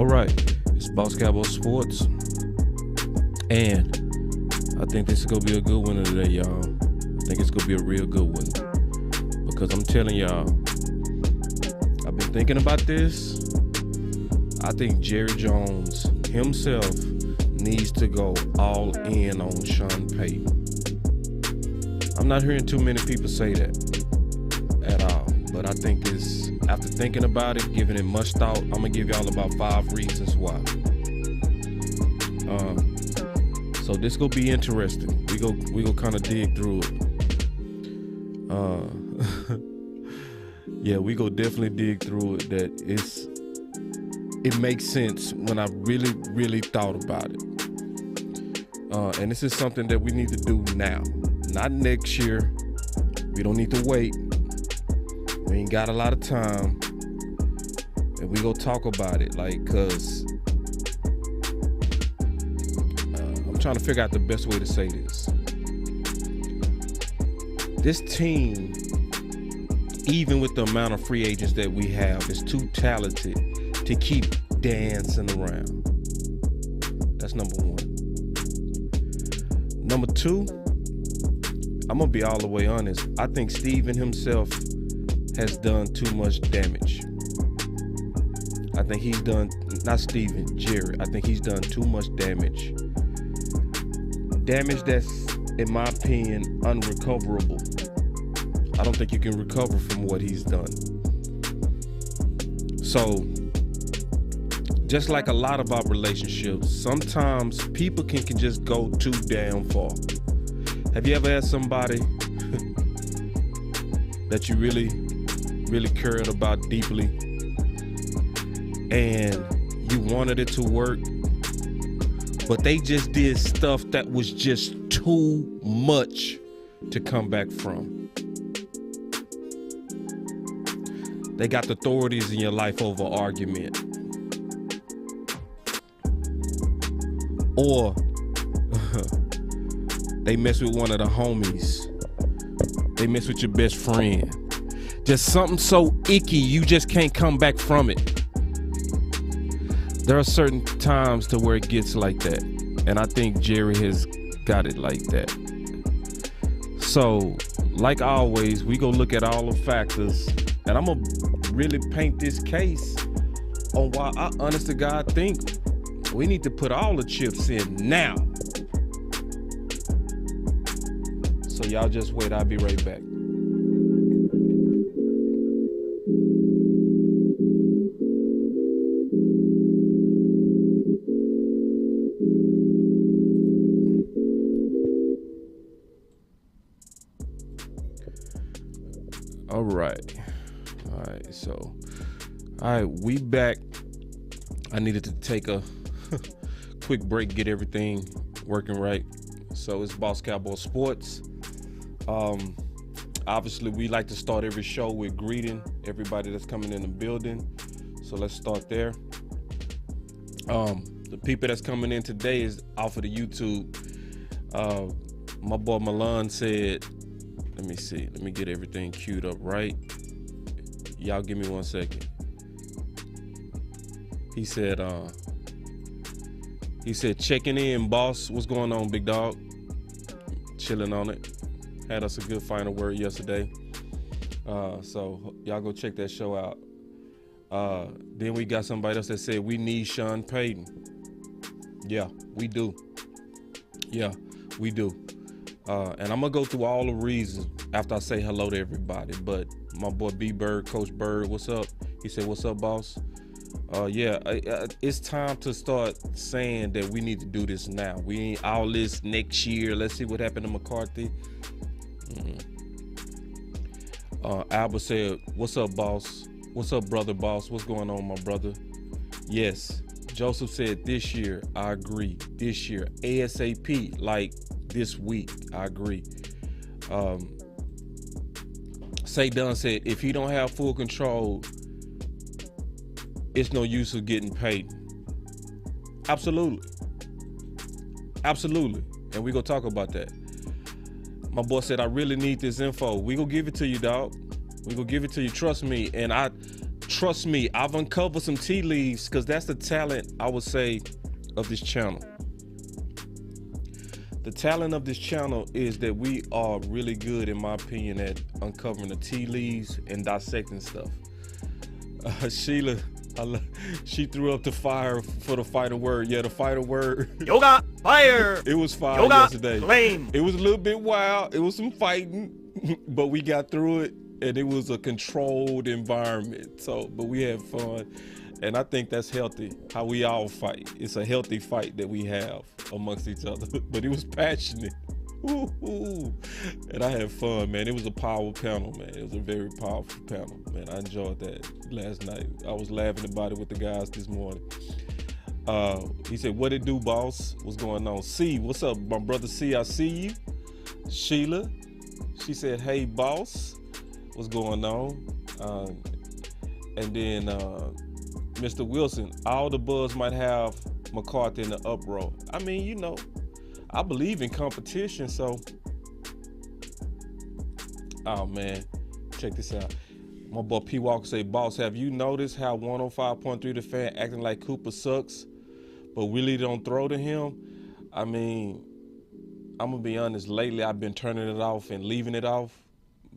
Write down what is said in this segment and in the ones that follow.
All right, it's Boss Cowboy Sports, and I think this is gonna be a good one today, y'all. I think it's gonna be a real good one because I'm telling y'all, I've been thinking about this. I think Jerry Jones himself needs to go all in on Sean Payton. I'm not hearing too many people say that at all, but I think it's, after thinking about it, giving it much thought, I'm gonna give y'all about 5 reasons why. So this gonna be interesting. We go kind of dig through it. Yeah, we go definitely dig through it. It makes sense when I really thought about it. And this is something that we need to do now, not next year. We don't need to wait. We ain't got a lot of time, and we go talk about it, cause I'm trying to figure out the best way to say this. This team, even with the amount of free agents that we have, is too talented to keep dancing around. That's number one. Number two, I'm gonna be all the way honest. I think Steven himself has done too much damage. I think he's done, not Steven, Jerry. I think he's done too much damage. Damage that's, in my opinion, unrecoverable. I don't think you can recover from what he's done. So, just like a lot of our relationships, sometimes people can just go too damn far. Have you ever had somebody that you really cared about deeply, and you wanted it to work, but they just did stuff that was just too much to come back from? They got the authorities in your life over argument. Or they mess with one of the homies. They mess with your best friend. Just something so icky, you just can't come back from it. There are certain times to where it gets like that. And I think Jerry has got it like that. So, like always, we go look at all the factors. And I'm going to really paint this case on why I honest to God think we need to put all the chips in now. So y'all just wait, I'll be right back. All right, we back. I needed to take a quick break, get everything working right. So it's Boss Cowboy Sports. Obviously, we like to start every show with greeting everybody that's coming in the building. So let's start there. The people that's coming in today is off of the YouTube. My boy Milan said, let me see, let me get everything queued up right. Y'all give me 1 second. He said, checking in, boss. What's going on, big dog? Chilling on it. Had us a good final word yesterday. So y'all go check that show out. Then we got somebody else that said we need Sean Payton. Yeah, we do. Yeah, we do. And I'm gonna go through all the reasons after I say hello to everybody. But my boy B Bird, Coach Bird, what's up? He said, what's up, boss? It's time to start saying that we need to do this now. We ain't all this next year. Let's see what happened to McCarthy. Albert said, what's up, boss? What's up, brother, boss? What's going on, my brother? Yes. Joseph said this year. I agree. This year. ASAP, like this week. I agree. Say Dunn said, if he don't have full control, it's no use of getting paid. Absolutely. And we gonna talk about that. My boy said, I really need this info. We gonna give it to you, dog. We gonna give it to you. Trust me. And I trust me, I've uncovered some tea leaves because that's the talent, I would say, of this channel. The talent of this channel is that we are really good, in my opinion, at uncovering the tea leaves and dissecting stuff. Sheila, she threw up the fire for the final word. Yeah, the final word. Yoga fire. It was fire Yoga yesterday. flame. It was a little bit wild. It was some fighting, but we got through it, and it was a controlled environment. So, but we had fun, and I think that's healthy. How we all fight. It's a healthy fight that we have amongst each other. But it was passionate. Ooh. And I had fun, man. It was a powerful panel, man. It was a very powerful panel, man. I enjoyed that last night. I was laughing about it with the guys this morning. He said, what it do, boss? What's going on? C, what's up, my brother C? I see you. Sheila, she said, hey, boss. What's going on? And then Mr. Wilson, all the buzz might have McCarthy in the uproar. I mean, you know, I believe in competition, so. Oh man, check this out. My boy P. Walker say, boss, have you noticed how 105.3 The Fan acting like Cooper sucks, but really don't throw to him? I mean, I'm gonna be honest, lately I've been turning it off and leaving it off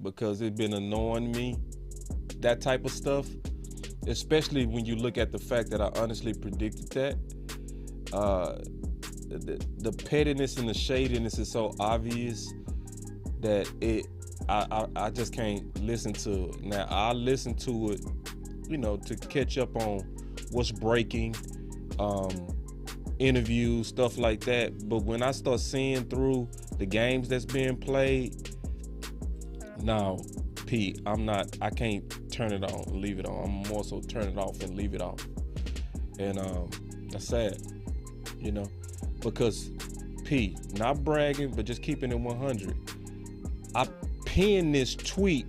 because it's been annoying me, that type of stuff. Especially when you look at the fact that I honestly predicted that. The pettiness and the shadiness is so obvious that I just can't listen to it. Now I listen to it, you know, to catch up on what's breaking, interviews, stuff like that. But when I start seeing through the games that's being played, now Pete, I can't turn it on and leave it on. I'm more so turn it off and leave it off. And that's sad, you know, because P, not bragging, but just keeping it 100. I penned this tweet,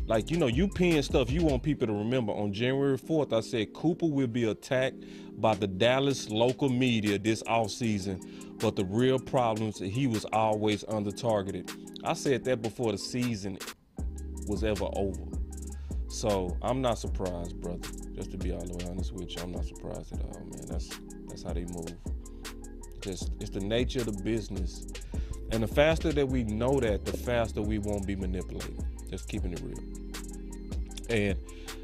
like, you know, you pen stuff you want people to remember. On January 4th, I said Cooper will be attacked by the Dallas local media this offseason, but the real problem is that he was always under-targeted. I said that before the season was ever over. So I'm not surprised, brother. Just to be all the way honest with you, I'm not surprised at all, man. That's how they move. It's the nature of the business. And the faster that we know that, the faster we won't be manipulated. Just keeping it real. And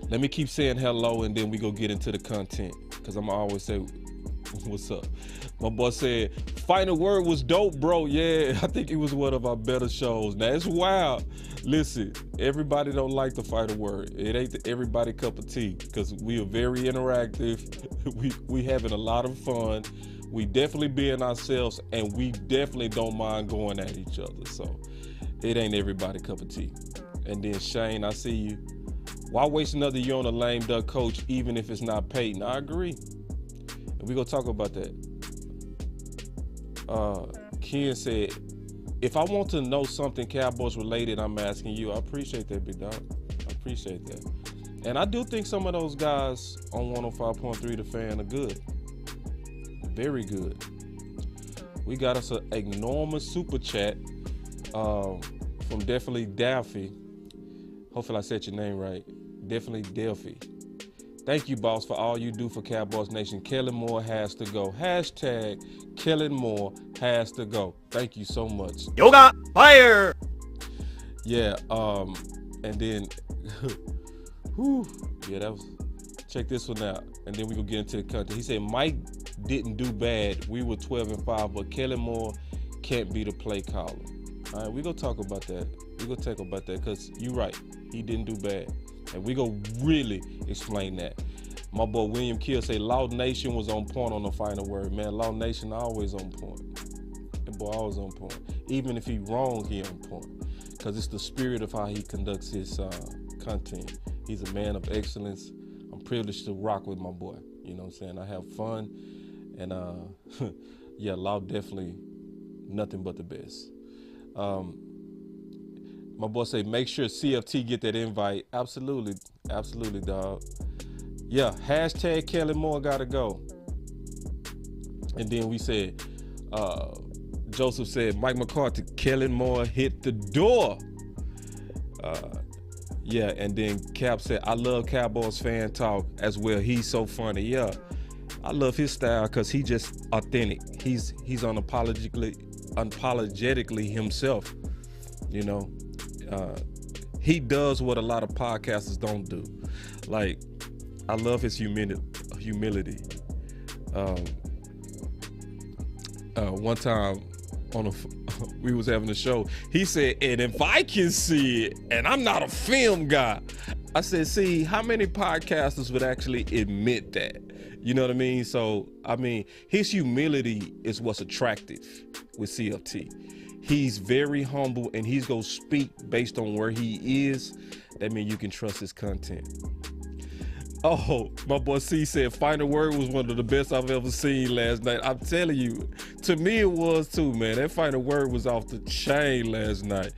let me keep saying hello, and then we go get into the content, because I'm always say, what's up? My boy said, final word was dope, bro. Yeah, I think it was one of our better shows. Now, it's wild. Listen, everybody don't like the final word. It ain't everybody cup of tea, because we are very interactive. We having a lot of fun. We definitely being ourselves, and we definitely don't mind going at each other. So it ain't everybody cup of tea. And then Shane, I see you. Why waste another year on a lame duck coach, even if it's not Payton? I agree. And we gonna talk about that. Ken said, if I want to know something Cowboys related, I'm asking you. I appreciate that, big dog. I appreciate that. And I do think some of those guys on 105.3 The Fan are good. Very good. We got us an enormous super chat from Definitely Daffy. Hopefully I said your name right. Definitely Delphi. Thank you, boss, for all you do for Cowboys Nation. Kellen Moore has to go. Hashtag Kellen Moore has to go. Thank you so much. Yoga fire. Yeah, and then, whew, yeah, that was, check this one out. And then we gonna get into the content. He said, Mike didn't do bad. We were 12-5, but Kellen Moore can't be the play caller. All right, we gonna talk about that. We gonna talk about that, because you're right. He didn't do bad. And we gonna really explain that. My boy William Kill say Law Nation was on point on the final word. Man, Law Nation always on point. That boy always on point. Even if he wrong, he on point. Because it's the spirit of how he conducts his content. He's a man of excellence. I'm privileged to rock with my boy. You know what I'm saying? I have fun. And yeah, Law definitely nothing but the best. My boy say, make sure CFT get that invite. Absolutely. Absolutely, dog. Yeah, hashtag Kellen Moore gotta go. And then we said, Joseph said, Mike McCarthy, Kellen Moore hit the door. Yeah, and then Cap said, I love Cowboys fan talk as well. He's so funny. Yeah, I love his style because he just authentic. He's unapologetically himself. You know, he does what a lot of podcasters don't do. Like, I love his humility. One time we was having a show, he said, and if I can see it, and I'm not a film guy, I said, see, how many podcasters would actually admit that? You know what I mean? So, I mean, his humility is what's attractive with CFT. He's very humble, and he's gonna speak based on where he is. That means you can trust his content. Oh, my boy C said, Final Word was one of the best I've ever seen last night. I'm telling you, to me it was too, man. That Final Word was off the chain last night.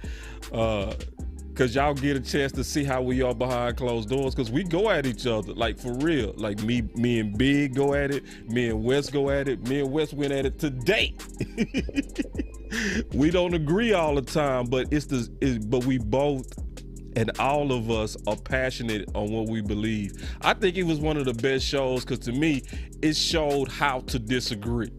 Cause y'all get a chance to see how we are behind closed doors, cause we go at each other, like for real. Like me and Big go at it, me and Wes go at it, me and Wes went at it today. We don't agree all the time, but but we both and all of us are passionate on what we believe. I think it was one of the best shows because to me, it showed how to disagree.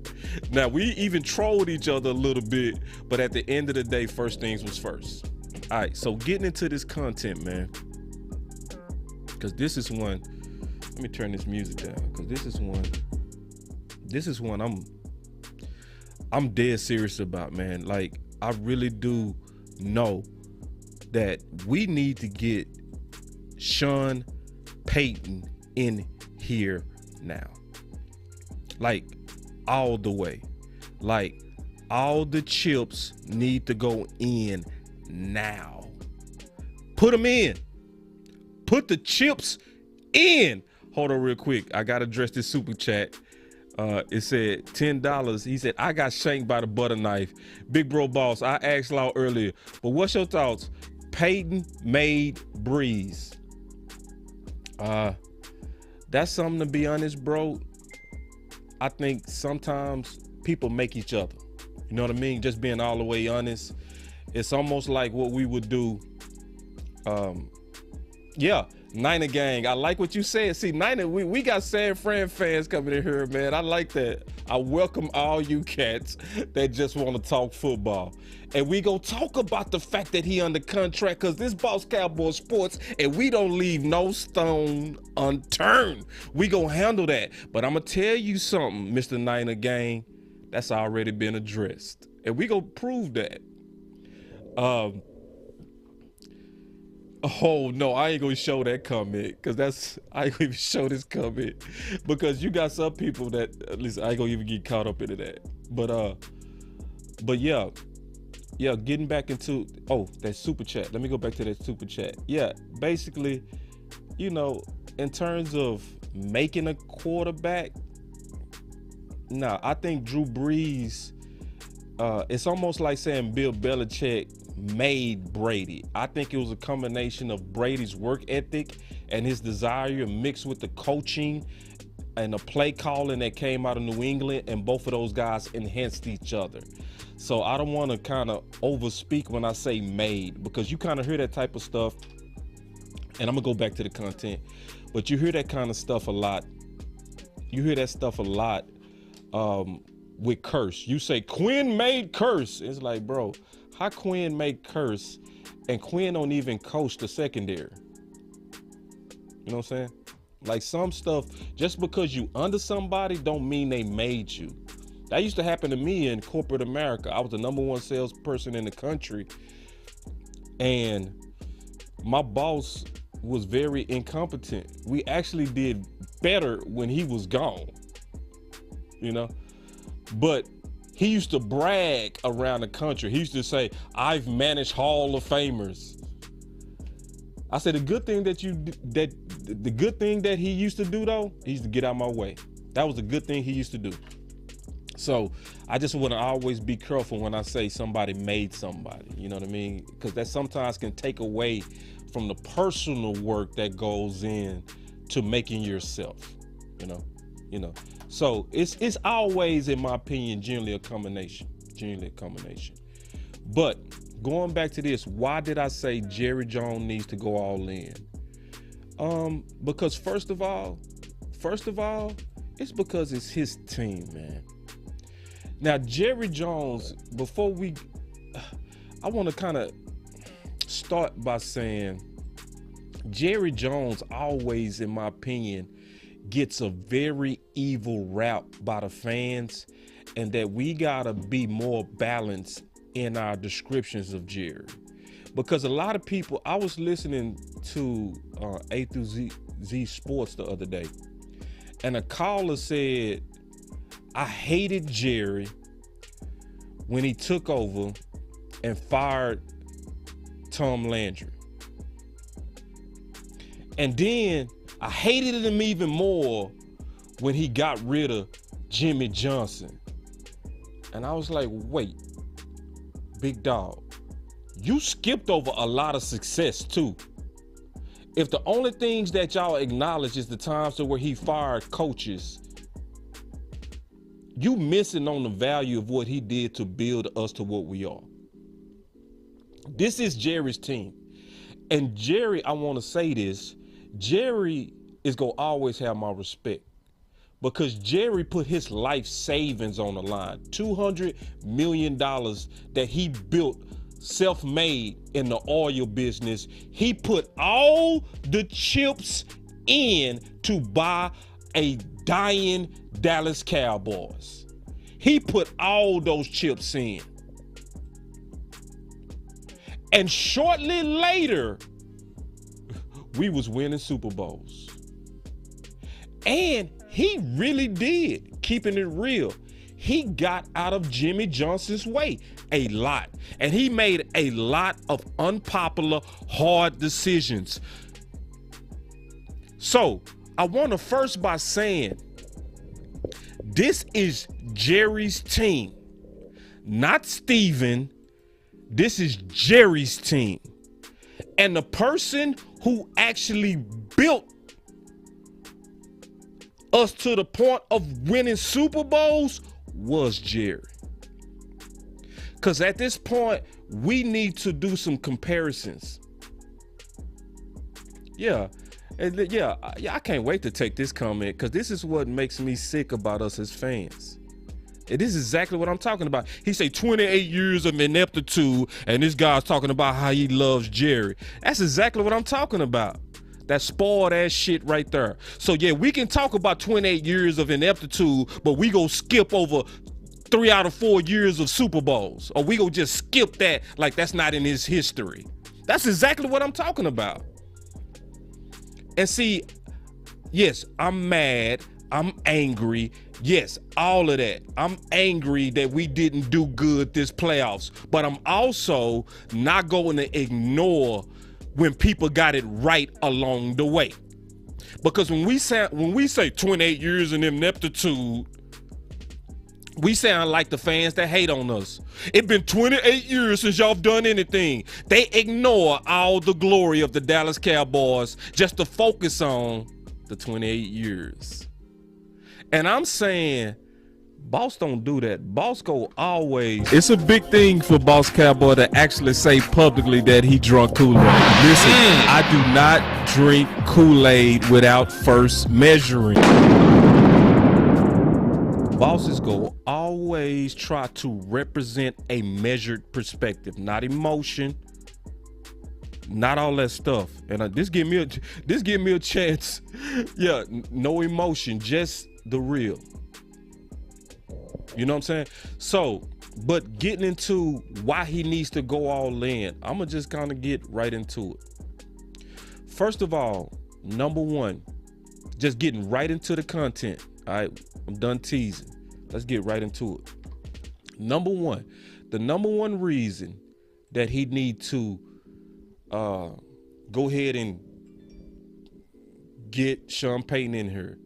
Now, we even trolled each other a little bit, but at the end of the day, first things was first. All right, so getting into this content, man, because this is one, let me turn this music down, because this is one I'm dead serious about, man. Like, I really do know that we need to get Sean Payton in here now. Like, all the way. Like, all the chips need to go in now. Put them in. Put the chips in. Hold on real quick. I got to address this super chat. It said $10. He said, I got shanked by the butter knife. Big bro boss, I asked Law earlier, but what's your thoughts? Payton made Breeze. That's something, to be honest, bro. I think sometimes people make each other. You know what I mean? Just being all the way honest. It's almost like what we would do. Yeah, Niner gang. I like what you said. See, Niner, we got San Fran fans coming in here, man. I like that. I welcome all you cats that just want to talk football. And we gonna talk about the fact that he under contract, because this Boss Cowboy Sports, and we don't leave no stone unturned. We gonna handle that. But I'm gonna tell you something, Mr. Niner gang, that's already been addressed. And we gonna prove that. Oh no, I ain't gonna show that comment, because I ain't gonna even show this comment, because you got some people that, at least I ain't gonna even get caught up into that. But yeah, getting back into, that super chat. Let me go back to that super chat. Yeah, basically, you know, in terms of making a quarterback, I think Drew Brees, it's almost like saying Bill Belichick made Brady. I think it was a combination of Brady's work ethic and his desire mixed with the coaching and the play calling that came out of New England, and both of those guys enhanced each other. So I don't want to kind of overspeak when I say made, because you kind of hear that type of stuff, and I'm gonna go back to the content, but you hear that kind of stuff a lot. You hear that stuff a lot with Curse. You say Quinn made Curse. It's like, bro, how Quinn made Curse, and Quinn don't even coach the secondary? You know what I'm saying? Like, some stuff, just because you under somebody don't mean they made you. That used to happen to me in corporate America. I was the #1 salesperson in the country, and my boss was very incompetent. We actually did better when he was gone, you know? But he used to brag around the country. He used to say, I've managed Hall of Famers. I said, the good thing that he used to do, though, he used to get out of my way. That was the good thing he used to do. So I just want to always be careful when I say somebody made somebody, you know what I mean? Because that sometimes can take away from the personal work that goes in to making yourself, you know. So it's always, in my opinion, generally a combination. But going back to this, why did I say Jerry Jones needs to go all in? Because first of all, it's because it's his team, man. Now, Jerry Jones, I want to kind of start by saying Jerry Jones always, in my opinion, gets a very evil rap by the fans, and that we gotta be more balanced in our descriptions of Jerry. Because a lot of people, I was listening to A through Z Sports the other day, and a caller said, I hated Jerry when he took over and fired Tom Landry. And then I hated him even more when he got rid of Jimmy Johnson. And I was like, wait, big dog, you skipped over a lot of success too. If the only things that y'all acknowledge is the times where he fired coaches, you missing on the value of what he did to build us to what we are. This is Jerry's team. And Jerry, I want to say this, Jerry is going to always have my respect, because Jerry put his life savings on the line. $200 million that he built self-made in the oil business. He put all the chips in to buy a dying Dallas Cowboys. He put all those chips in. And shortly later, we was winning Super Bowls. And he really did, keeping it real. He got out of Jimmy Johnson's way a lot. And he made a lot of unpopular, hard decisions. So I want to first by saying, this is Jerry's team, not Steven. This is Jerry's team. And the person who actually built us to the point of winning Super Bowls was Jerry. Because at this point, we need to do some comparisons. Yeah, I can't wait to take this comment, because this is what makes me sick about us as fans. And this is exactly what I'm talking about. He say 28 years of ineptitude, and this guy's talking about how he loves Jerry. That's exactly what I'm talking about. That spoiled ass shit right there. So yeah, we can talk about 28 years of ineptitude, but we go skip over 3 out of 4 years of Super Bowls. Or we go just skip that like that's not in his history. That's exactly what I'm talking about. And see, yes, I'm mad. I'm angry. Yes, all of that. I'm angry that we didn't do good this playoffs, but I'm also not going to ignore when people got it right along the way. Because when we say 28 years in ineptitude, we sound like the fans that hate on us. It's been 28 years since y'all done anything. They ignore all the glory of the Dallas Cowboys just to focus on the 28 years. And I'm saying, Boss don't do that. Boss go always. It's a big thing for Boss Cowboy to actually say publicly that he drunk Kool-Aid. Listen, I do not drink Kool-Aid without first measuring. Bosses go always try to represent a measured perspective, not emotion, not all that stuff. And this give me a chance. Yeah, no emotion, just the real. You know what I'm saying? So, but getting into why he needs to go all in, I'm gonna just kind of get right into it. First of all, number one, just getting right into the content. All right, I'm done teasing. Let's get right into it. Number one, the number one reason that he need to go ahead and get Sean Payton in here.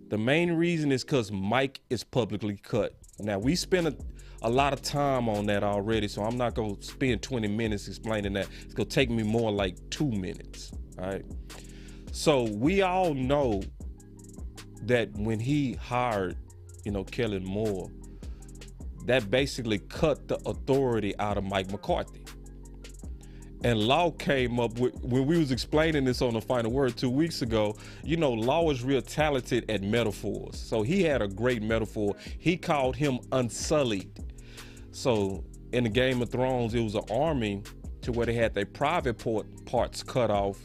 The main reason is because Mike is publicly cut. Now, we spent a lot of time on that already, so I'm not going to spend 20 minutes explaining that. It's going to take me more like 2 minutes, all right? So we all know that when he hired, Kellen Moore, that basically cut the authority out of Mike McCarthy. And Law came up with, when we was explaining this on the Final Word 2 weeks ago, you know, Law is real talented at metaphors. So he had a great metaphor. He called him Unsullied. So in the Game of Thrones, it was an army to where they had their private parts cut off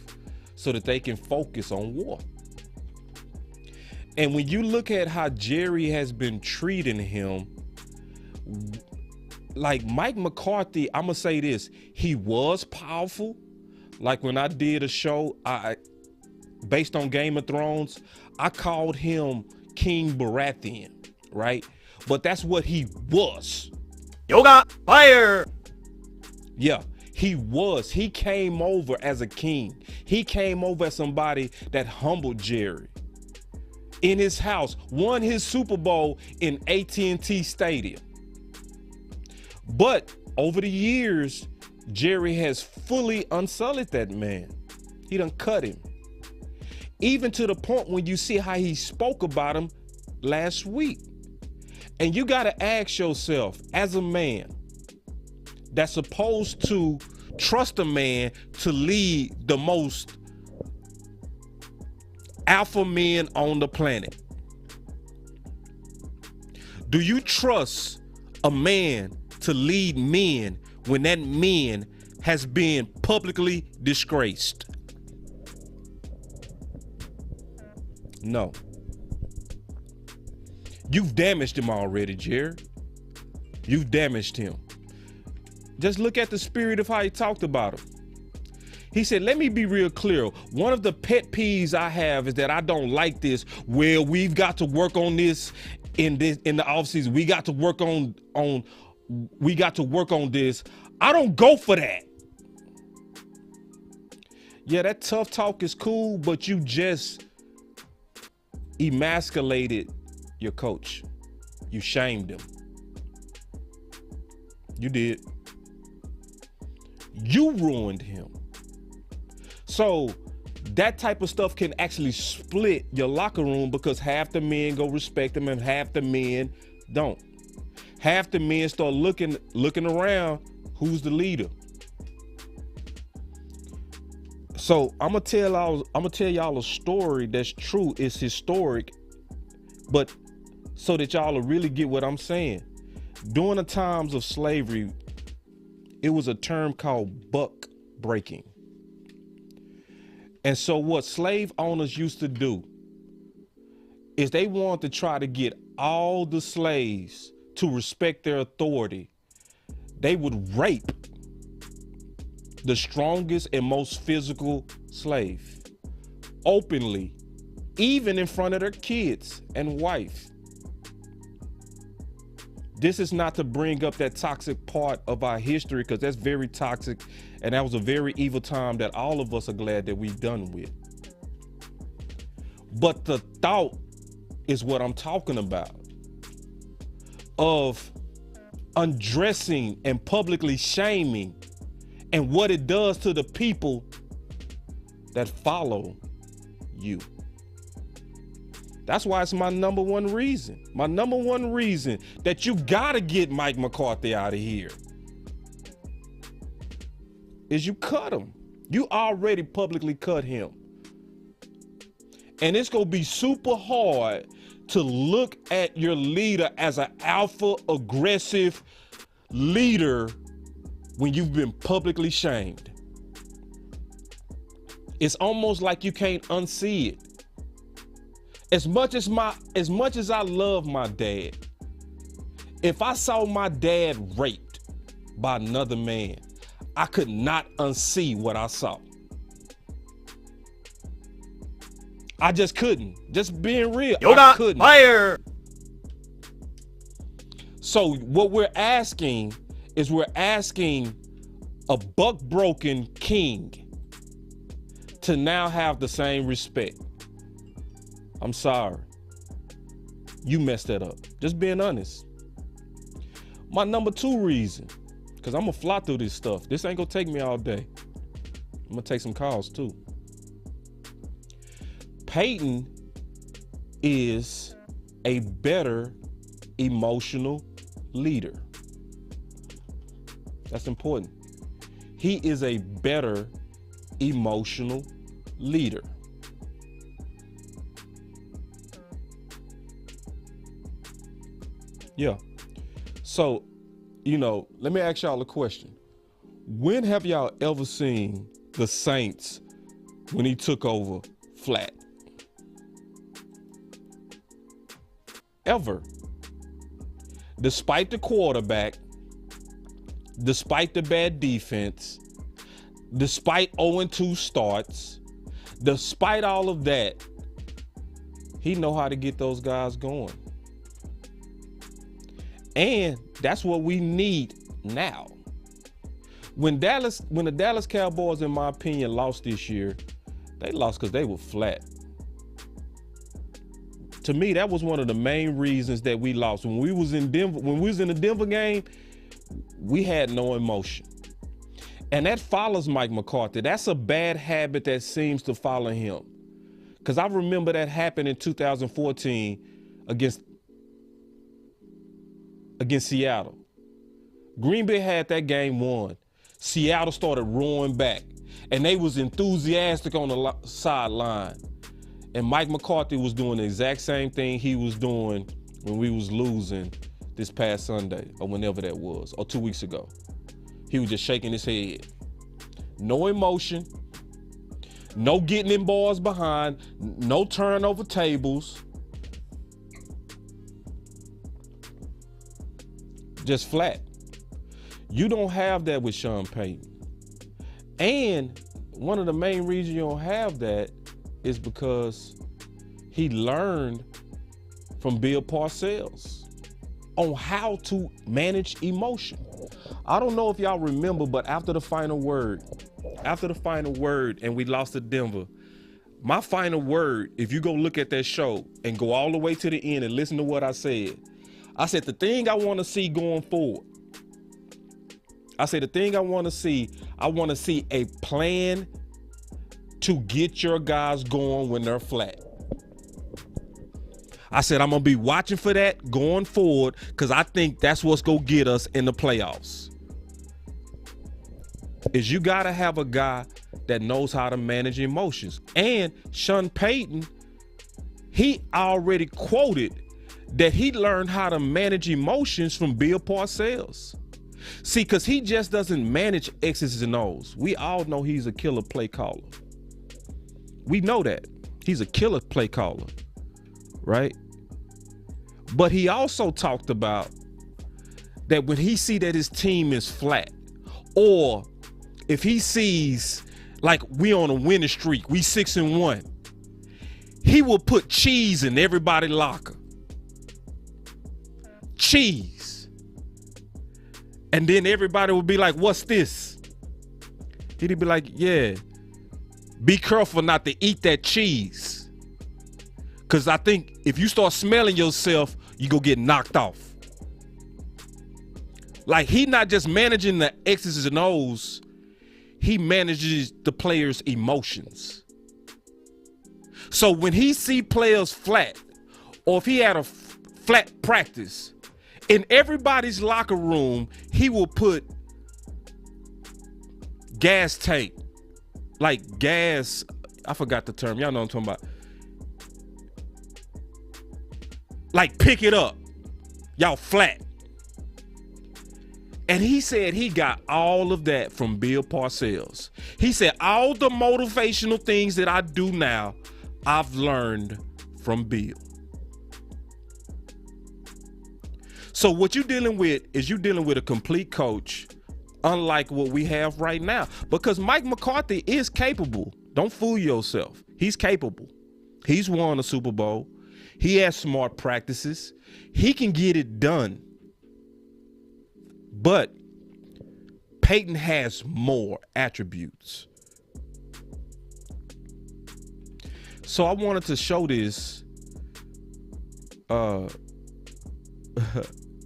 so that they can focus on war. And when you look at how Jerry has been treating him, like Mike McCarthy, I'm gonna say this, he was powerful. Like when I did a show, based on Game of Thrones, I called him King Baratheon, right? But that's what he was. Yoga fire. Yeah, he was. He came over as a king. He came over as somebody that humbled Jerry. In his house, won his Super Bowl in AT&T Stadium. But over the years, Jerry has fully unsullied that man. He done cut him. Even to the point when you see how he spoke about him last week. And you gotta ask yourself, as a man that's supposed to trust a man to lead the most alpha men on the planet, do you trust a man to lead men when that man has been publicly disgraced? No. You've damaged him already, Jerry. You've damaged him. Just look at the spirit of how he talked about him. He said, let me be real clear. One of the pet peeves I have is that I don't like this, where we've got to work on this in the offseason. We got to work on this. I don't go for that. Yeah, that tough talk is cool, but you just emasculated your coach. You shamed him. You did. You ruined him. So that type of stuff can actually split your locker room, because half the men go respect him and half the men don't. Half the men start looking around, who's the leader? So I'm gonna tell y'all a story that's true. It's historic, but so that y'all will really get what I'm saying. During the times of slavery, it was a term called buck breaking. And so what slave owners used to do is they wanted to try to get all the slaves to respect their authority. They would rape the strongest and most physical slave openly, even in front of their kids and wife. This is not to bring up that toxic part of our history, because that's very toxic, and that was a very evil time that all of us are glad that we've done with. But the thought is what I'm talking about, of undressing and publicly shaming, and what it does to the people that follow you. That's why it's my number one reason. My number one reason that you gotta get Mike McCarthy out of here is you cut him. You already publicly cut him. And it's gonna be super hard to look at your leader as an alpha, aggressive leader when you've been publicly shamed. It's almost like you can't unsee it. As much as I love my dad, if I saw my dad raped by another man, I could not unsee what I saw. I just couldn't. Just being real, I couldn't. Fire! So what we're asking is a buck-broken king to now have the same respect. I'm sorry. You messed that up. Just being honest. My number two reason, because I'm going to fly through this stuff. This ain't going to take me all day. I'm going to take some calls too. Payton is a better emotional leader. That's important. he is a better emotional leader. Yeah. So, let me ask y'all a question. When have y'all ever seen the Saints when he took over flat? Ever. Despite the quarterback, despite the bad defense, despite 0-2 starts, despite all of that, he know how to get those guys going. And that's what we need now. When the Dallas Cowboys, in my opinion, lost this year, they lost because they were flat. To me, that was one of the main reasons that we lost. When we was in the Denver game, we had no emotion. And that follows Mike McCarthy. That's a bad habit that seems to follow him. Because I remember that happened in 2014 against Seattle. Green Bay had that game won. Seattle started roaring back, and they was enthusiastic on the sideline. And Mike McCarthy was doing the exact same thing he was doing when we was losing this past Sunday, or whenever that was, or 2 weeks ago. He was just shaking his head. No emotion, no getting in balls behind, no turnover tables. Just flat. You don't have that with Sean Payton. And one of the main reasons you don't have that is because he learned from Bill Parcells on how to manage emotion. I don't know if y'all remember, but after the final word, and we lost to Denver, my final word, if you go look at that show and go all the way to the end and listen to what I said the thing I want to see going forward, I want to see a plan to get your guys going when they're flat. I said I'm going to be watching for that going forward because I think that's what's going to get us in the playoffs. Is you got to have a guy that knows how to manage emotions. And Sean Payton, he already quoted that he learned how to manage emotions from Bill Parcells. See, because he just doesn't manage X's and O's. We all know he's a killer play caller. We know that. He's a killer play caller, right? But he also talked about that when he see that his team is flat, or if he sees like we on a winning streak, we 6-1, he will put cheese in everybody's locker. Cheese. And then everybody would be like, what's this? He'd be like, yeah, be careful not to eat that cheese. Because I think if you start smelling yourself, you go get knocked off. Like, he not just managing the X's and O's, he manages the players' emotions. So when he see players flat, or if he had a flat practice, in everybody's locker room, he will put gas tank, like gas, I forgot the term, y'all know what I'm talking about. Like, pick it up, y'all flat. And he said he got all of that from Bill Parcells. He said all the motivational things that I do now, I've learned from Bill. So what you're dealing with is a complete coach, unlike what we have right now. Because Mike McCarthy is capable. Don't fool yourself. He's capable. He's won a Super Bowl. He has smart practices. He can get it done. But Payton has more attributes. So I wanted to show this.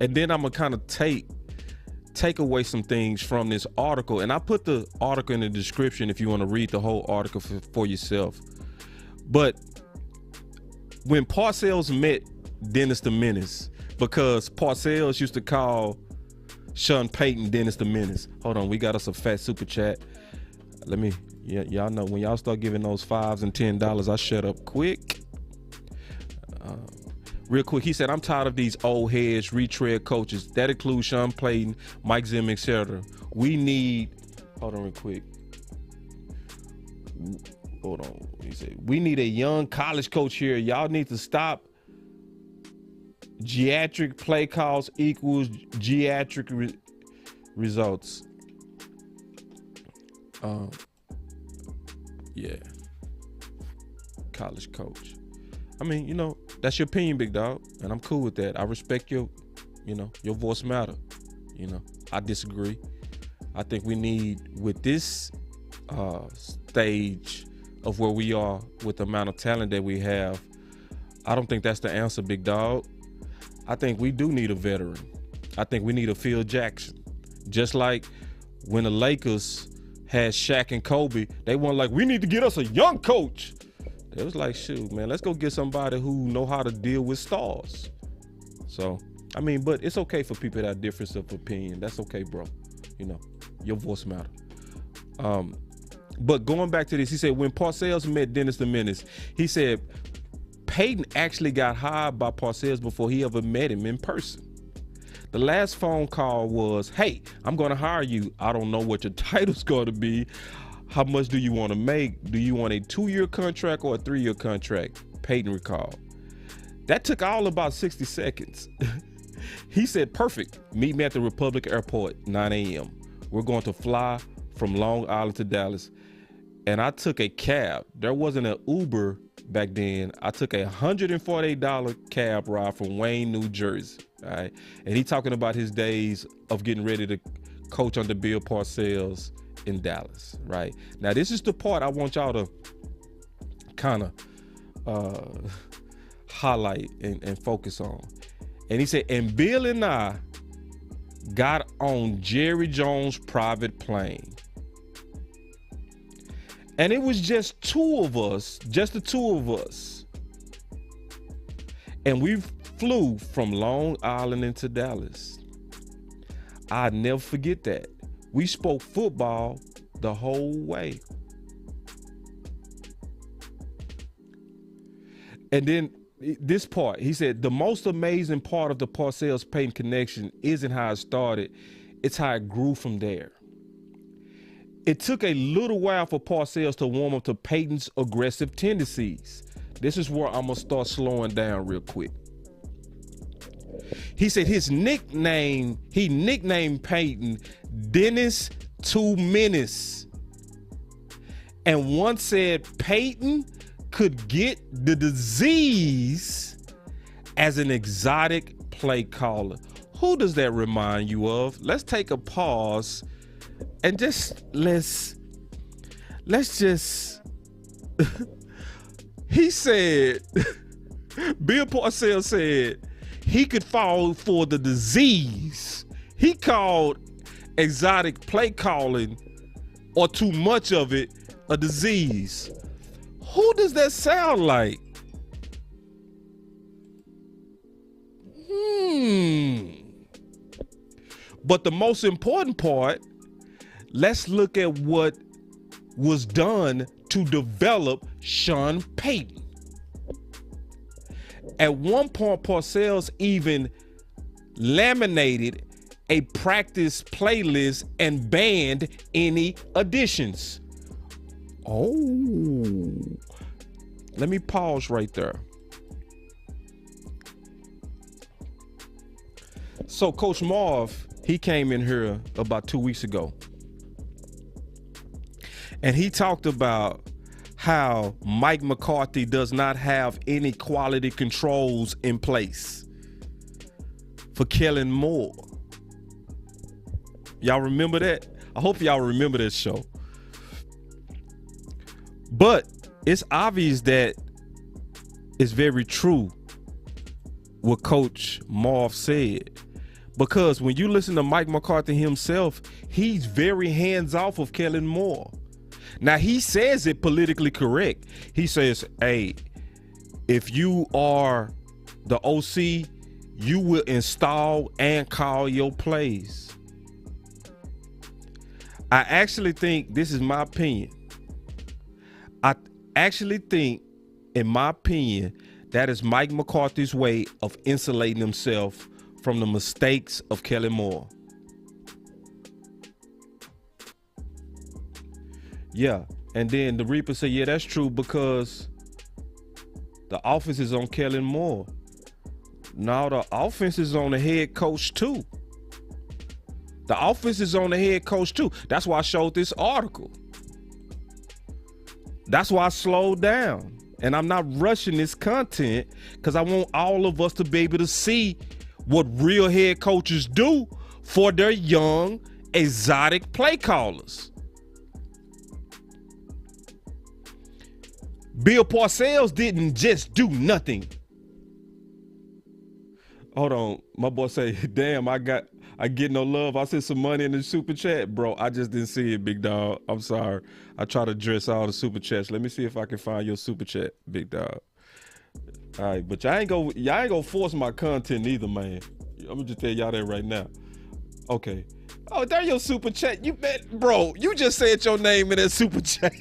And then I'm going to kind of take away some things from this article. And I put the article in the description if you want to read the whole article for yourself. But when Parcells met Dennis the Menace, because Parcells used to call Sean Payton, Dennis the Menace. Hold on, we got us a fat super chat. Let me, y'all know when y'all start giving those $5s and $10, I shut up quick. Real quick, he said, I'm tired of these old heads, retread coaches. That includes Sean Payton, Mike Zim, etc. We need, hold on real quick. Hold on. He said, we need a young college coach here. Y'all need to stop. Geriatric play calls equals geriatric results. Yeah. College coach. I mean, that's your opinion, big dog, and I'm cool with that. I respect your voice matter. I disagree. I think we need, with this stage of where we are with the amount of talent that we have, I don't think that's the answer, big dog. I think we do need a veteran. I think we need a Phil Jackson. Just like when the Lakers had Shaq and Kobe, they weren't like, we need to get us a young coach. It was like, shoot, man, let's go get somebody who know how to deal with stars. So, I mean, but it's okay for people that have difference of opinion. That's okay, bro. Your voice matter. But going back to this, he said, when Parcells met Dennis the Menace, he said Payton actually got hired by Parcells before he ever met him in person. The last phone call was, hey, I'm going to hire you. I don't know what your title's going to be. How much do you want to make? Do you want a 2-year contract or a 3-year contract? Payton recalled. That took all about 60 seconds. He said, perfect. Meet me at the Republic Airport, 9 a.m. We're going to fly from Long Island to Dallas. And I took a cab. There wasn't an Uber back then. I took a $148 cab ride from Wayne, New Jersey. All right. And he talking about his days of getting ready to coach under Bill Parcells in Dallas, right? Now, this is the part I want y'all to kind of highlight and focus on. And he said, and Bill and I got on Jerry Jones' private plane. And it was just two of us, just the two of us. And we flew from Long Island into Dallas. I'll never forget that. We spoke football the whole way. And then this part, he said, the most amazing part of the Parcells Payton connection isn't how it started, it's how it grew from there. It took a little while for Parcells to warm up to Payton's aggressive tendencies. This is where I'm going to start slowing down real quick. He said he nicknamed Payton Dennis 2 Menace. And once said Payton could get the disease as an exotic play caller. Who does that remind you of? Let's take a pause and just let's just he said Bill Parcells said he could fall for the disease. He called exotic play calling, or too much of it, a disease. Who does that sound like? But the most important part, let's look at what was done to develop Sean Payton. At one point, Parcells even laminated a practice playlist and banned any additions. Oh, let me pause right there. So Coach Marv, he came in here about 2 weeks ago, and he talked about how Mike McCarthy does not have any quality controls in place for Kellen Moore. Y'all remember that? I hope y'all remember this show. But it's obvious that it's very true what Coach Marv said. Because when you listen to Mike McCarthy himself, he's very hands-off of Kellen Moore. Now, he says it politically correct. He says, hey, if you are the OC, you will install and call your plays. I actually think, this is my opinion, I actually think, in my opinion, that is Mike McCarthy's way of insulating himself from the mistakes of Kellen Moore. Yeah, and then the Reaper said, yeah, that's true, because the offense is on Kellen Moore. Now the offense is on the head coach too. The offense is on the head coach too. That's why I showed this article. That's why I slowed down. And I'm not rushing this content because I want all of us to be able to see what real head coaches do for their young, exotic play callers. Bill Parcells didn't just do nothing. Hold on. My boy say, damn, I get no love. I sent some money in the super chat. Bro, I just didn't see it, big dog. I'm sorry. I try to address all the super chats. Let me see if I can find your super chat, big dog. All right, but y'all ain't gonna force my content either, man. I'm gonna just tell y'all that right now. Okay. Oh, there your super chat. You bet, bro. You just said your name in that super chat.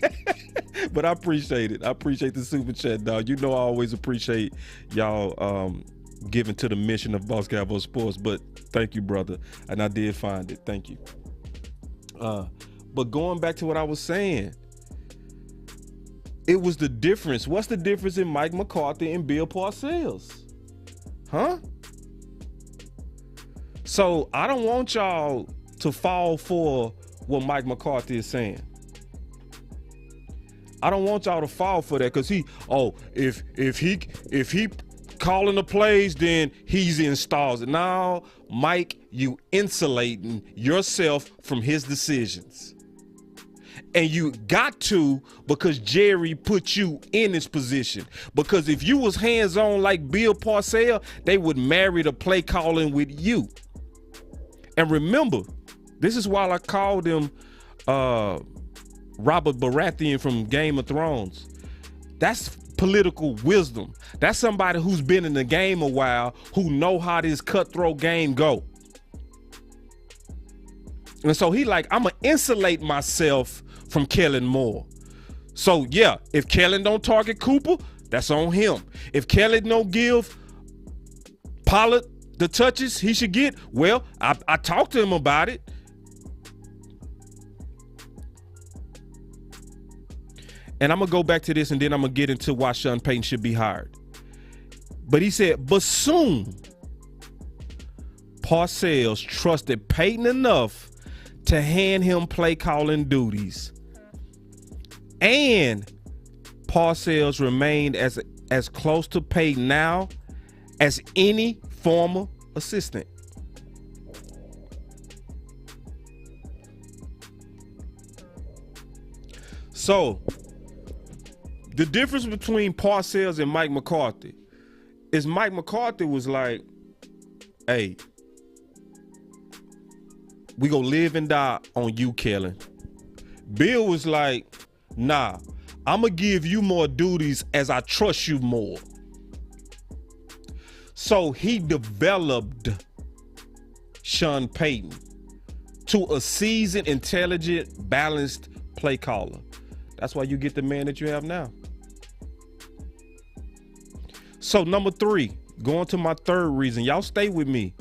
But I appreciate it. I appreciate the super chat, dog. You know I always appreciate y'all giving to the mission of Boss Cowboy Sports. But thank you, brother. And I did find it. Thank you. But going back to what I was saying, it was the difference. What's the difference in Mike McCarthy and Bill Parcells? Huh? So I don't want y'all to fall for what Mike McCarthy is saying. I don't want y'all to fall for that because if he calling the plays, then he's installs it. Now, Mike, you insulating yourself from his decisions. And you got to, because Jerry put you in this position. Because if you was hands-on like Bill Parcells, they would marry the play calling with you. And remember, this is why I called him Robert Baratheon from Game of Thrones. That's political wisdom. That's somebody who's been in the game a while, who know how this cutthroat game go. And so he like, I'm gonna insulate myself from Kellen Moore. So yeah, if Kellen don't target Cooper, that's on him. If Kellen don't give Pollard the touches he should get, well, I talked to him about it. And I'm going to go back to this, and then I'm going to get into why Sean Payton should be hired. But he said, but soon, Parcells trusted Payton enough to hand him play calling duties. And Parcells remained as close to Payton now as any former assistant. So, the difference between Parcells and Mike McCarthy is Mike McCarthy was like, hey, we gonna live and die on you, Kellen. Bill was like, nah, I'm gonna give you more duties as I trust you more. So he developed Sean Payton to a seasoned, intelligent, balanced play caller. That's why you get the man that you have now. So number 3, going to my third reason. Y'all stay with me.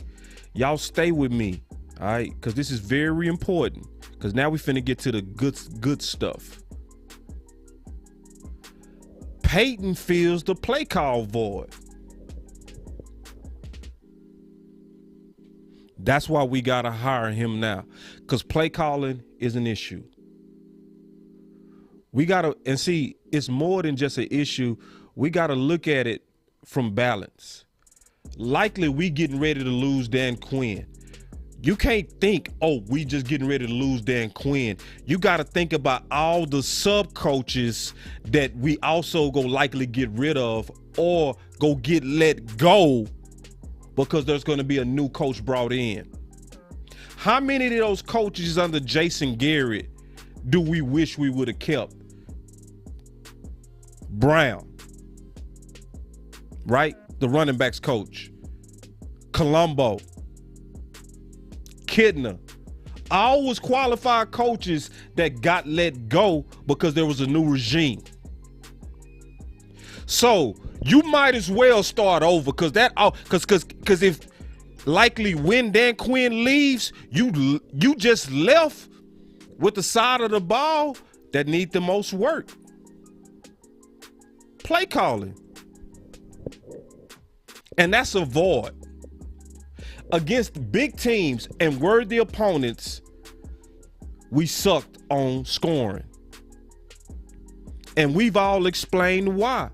Y'all stay with me. All right, because this is very important. Because now we finna get to the good stuff. Payton fills the play call void. That's why we gotta hire him now, because play calling is an issue. We gotta, and see, it's more than just an issue. We gotta look at it from balance. Likely we getting ready to lose Dan Quinn. You can't think, oh, we just getting ready to lose Dan Quinn. You got to think about all the sub coaches that we also go likely get rid of or go get let go because there's going to be a new coach brought in. How many of those coaches under Jason Garrett do we wish we would have kept? Brown, right? The running backs coach. Colombo. Kidner. always qualified coaches that got let go because there was a new regime. So you might as well start over because if likely when Dan Quinn leaves, you just left with the side of the ball that need the most work. Play calling. And that's a void. Against big teams and worthy opponents, we sucked on scoring. And we've all explained why.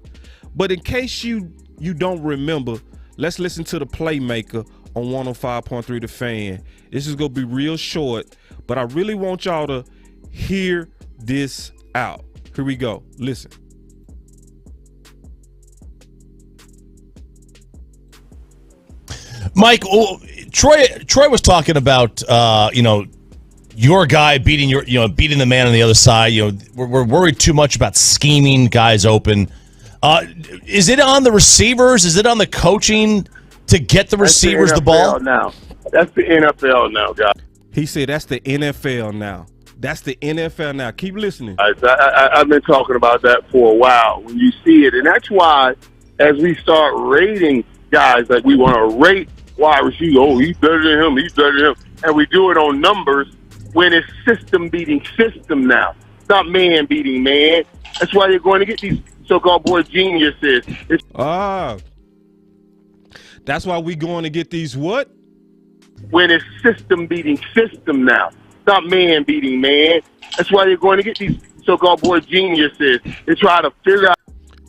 But in case you don't remember, let's listen to the playmaker on 105.3 The Fan. This is going to be real short, but I really want y'all to hear this out. Here we go. Listen. Mike, Troy was talking about, your guy beating the man on the other side. We're worried too much about scheming guys open. Is it on the receivers? Is it on the coaching to get the receivers the ball? Now. That's the NFL now, guys. He said that's the NFL now. That's the NFL now. Keep listening. I've been talking about that for a while when you see it. And that's why as we start rating guys, like we want to rate wide receiver, oh, he's better than him, he's better than him. And we do it on numbers when it's system beating system now. It's not man beating man. That's why you're going to get these so-called boy geniuses. That's why we going to get these what? When it's system beating system now. It's not man beating man. That's why you're going to get these so-called boy geniuses. They try to figure out.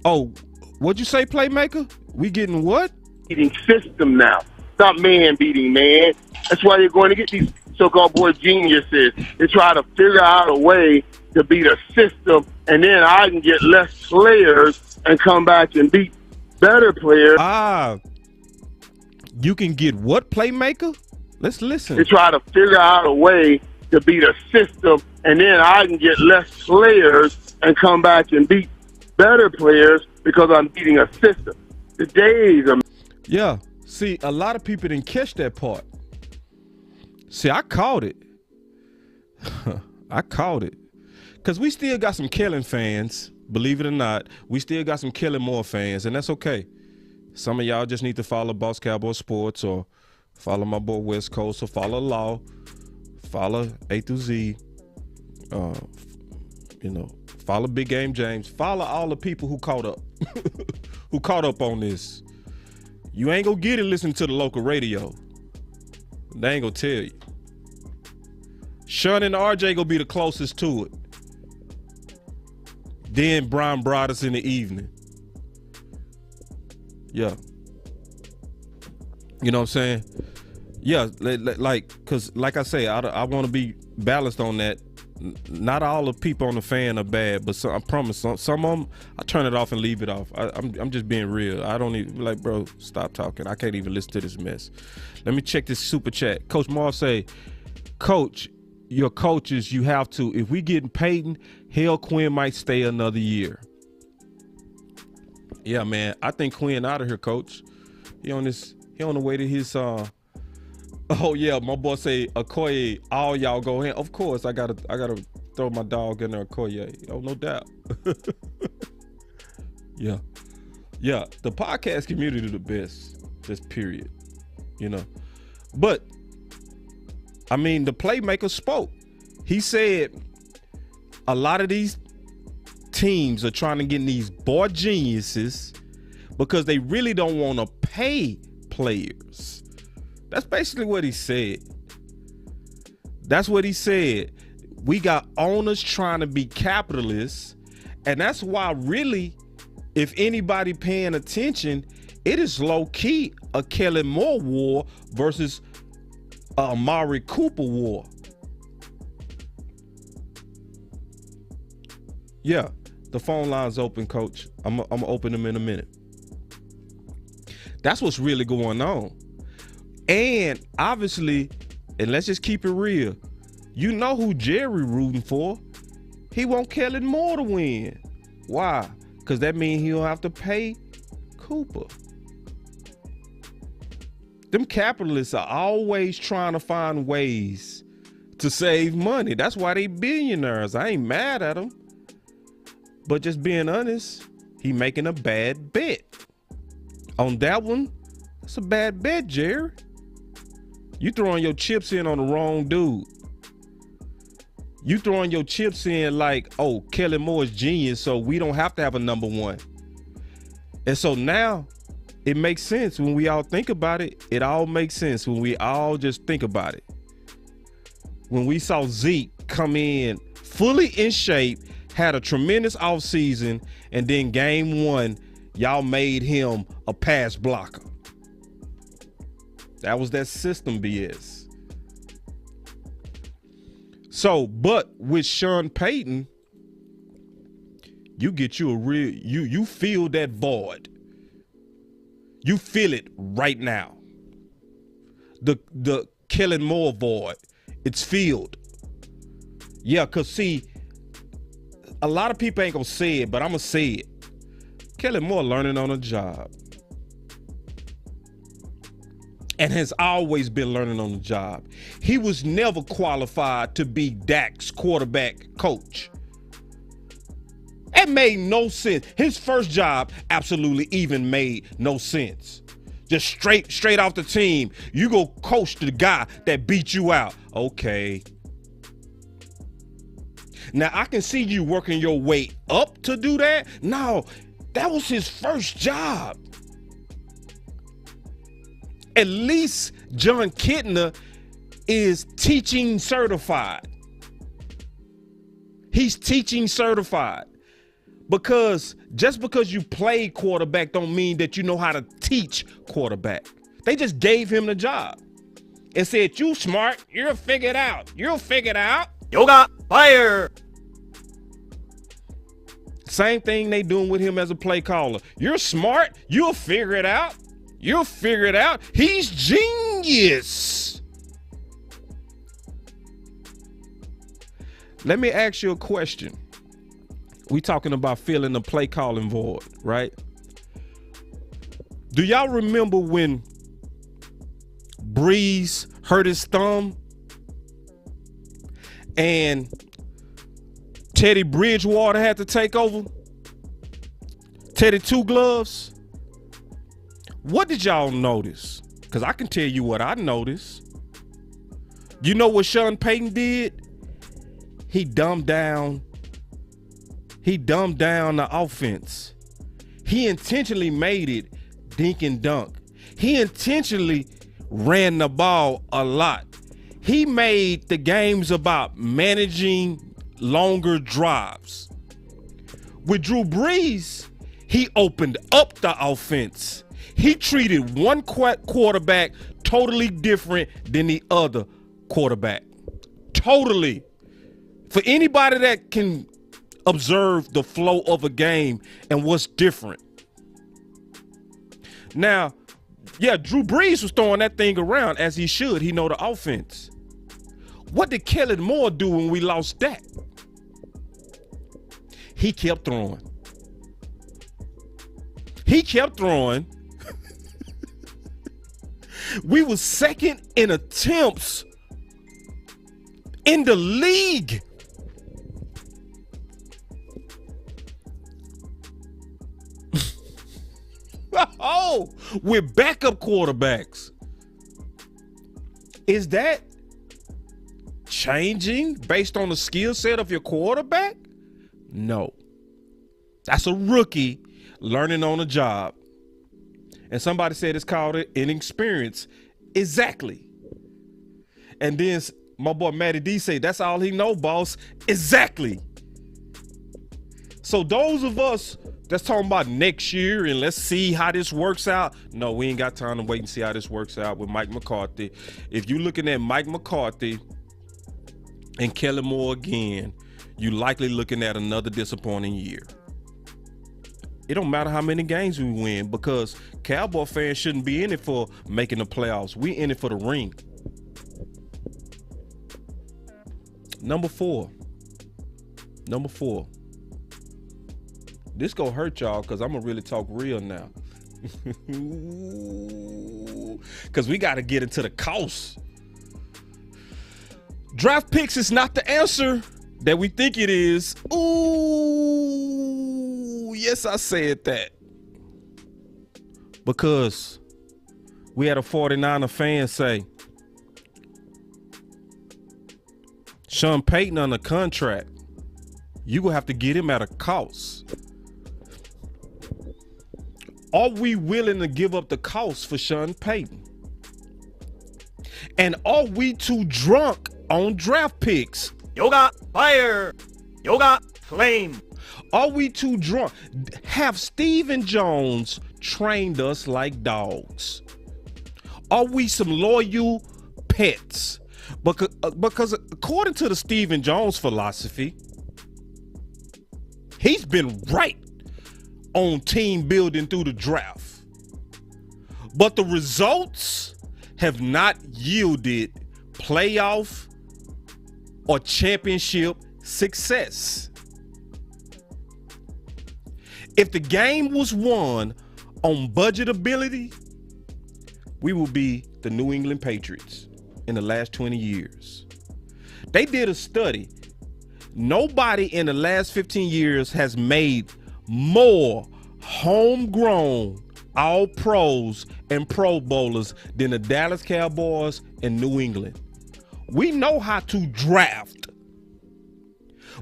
Oh, what'd you say, playmaker? We getting what? Beating system now. It's not man beating man. That's why you're going to get these so-called boy geniuses. They try to figure out a way to beat a system, and then I can get less players and come back and beat better players. You can get what, playmaker? Let's listen. They try to figure out a way to beat a system, and then I can get less players and come back and beat better players because I'm beating a system. The days are... Yeah. See, a lot of people didn't catch that part. See, I caught it. I caught it. Because we still got some Kellen fans, believe it or not. We still got some Kellen Moore fans, and that's okay. Some of y'all just need to follow Boss Cowboy Sports or follow my boy West Coast or follow Law, follow A through Z, follow Big Game James, follow all the people who caught up, who caught up on this. You ain't gonna get it listening to the local radio. They ain't gonna tell you. Shan and RJ gonna be the closest to it. Then Brian brought us in the evening. Yeah. You know what I'm saying? Yeah, because like I say, I want to be balanced on that. Not all the people on the fan are bad, but I promise some of them, I turn it off and leave it off. I'm just being real. I don't even, like, bro, stop talking. I can't even listen to this mess. Let me check this super chat. Coach Marv say, Coach, your coaches, you have to, if we getting Payton, hell, Quinn might stay another year. Yeah, man, I think Quinn out of here, Coach. He on the way to his oh yeah, my boy say Okoye, all y'all go in. Of course, I gotta throw my dog in there, Okoye. Oh, no doubt. Yeah. The podcast community the best, just period. But I mean, the playmaker spoke. He said a lot of these teams are trying to get in these boy geniuses because they really don't want to pay players. That's basically what he said. That's what he said. We got owners trying to be capitalists, and that's why really, if anybody paying attention, it is low-key a Kellen Moore war versus a Amari Cooper war. Yeah, the phone line's open, Coach. I'm gonna open them in a minute. That's what's really going on. And obviously, and let's just keep it real, you know who Jerry rooting for. He want Kellen Moore to win. Why? Because that means he'll have to pay Cooper. Them capitalists are always trying to find ways to save money. That's why they billionaires. I ain't mad at them. But just being honest, he making a bad bet. On that one, it's a bad bet, Jerry. You throwing your chips in on the wrong dude. You throwing your chips in like, oh, Kellen Moore is genius, so we don't have to have a number one. And so now it makes sense when we all think about it. It all makes sense when we all just think about it. When we saw Zeke come in fully in shape, had a tremendous offseason, and then game one, y'all made him a pass blocker. That was that system BS. So, but with Sean Payton, you get you a real, you feel that void. You feel it right now. The Kellen Moore void, it's filled. Yeah, because see, a lot of people ain't gonna say it, but I'm gonna say it. Kellen Moore learning on a job. And has always been learning on the job. He was never qualified to be Dak's quarterback coach. It made no sense. His first job absolutely even made no sense. Just straight off the team, you go coach the guy that beat you out. Okay. Now, I can see you working your way up to do that. No, that was his first job. At least John Kitna is teaching certified. He's teaching certified. Because just because you play quarterback don't mean that you know how to teach quarterback. They just gave him the job and said, you smart, you'll figure it out. You'll figure it out. Yoga fire. Same thing they doing with him as a play caller. You're smart, you'll figure it out. You'll figure it out. He's genius. Let me ask you a question. We talking about filling the play calling void, right? Do y'all remember when Breeze hurt his thumb and Teddy Bridgewater had to take over? Teddy Two Gloves? What did y'all notice? Because I can tell you what I noticed. You know what Sean Payton did? He dumbed down the offense. He intentionally made it dink and dunk. He intentionally ran the ball a lot. He made the games about managing longer drives. With Drew Brees, he opened up the offense. He treated one quarterback totally different than the other quarterback. Totally. For anybody that can observe the flow of a game and what's different. Now, yeah, Drew Brees was throwing that thing around as he should. He know the offense. What did Kellen Moore do when we lost Dak? He kept throwing. He kept throwing. We were second in attempts in the league. Oh, with backup quarterbacks. Is that changing based on the skill set of your quarterback? No. That's a rookie learning on a job. And somebody said it's called inexperience. Exactly. And then my boy Matty D say, that's all he know, boss. Exactly. So those of us that's talking about next year and let's see how this works out. No, we ain't got time to wait and see how this works out with Mike McCarthy. If you're looking at Mike McCarthy and Kellen Moore again, you're likely looking at another disappointing year. It don't matter how many games we win because Cowboy fans shouldn't be in it for making the playoffs. We in it for the ring. Number four. This gonna hurt y'all because I'm gonna really talk real now. Because we got to get into the cost. Draft picks is not the answer that we think it is. Ooh, yes, I said that. Because we had a 49er fan say, Sean Payton on a contract, you will have to get him at a cost. Are we willing to give up the cost for Sean Payton? And are we too drunk on draft picks? Yoga fire. Yoga flame. Are we too drunk? Have Stephen Jones trained us like dogs? Are we some loyal pets? Because according to the Stephen Jones philosophy, he's been right on team building through the draft. But the results have not yielded playoff or championship success. If the game was won on budget ability, we will be the New England Patriots in the last 20 years. They did a study. Nobody in the last 15 years has made more homegrown all pros and Pro Bowlers than the Dallas Cowboys and New England. We know how to draft,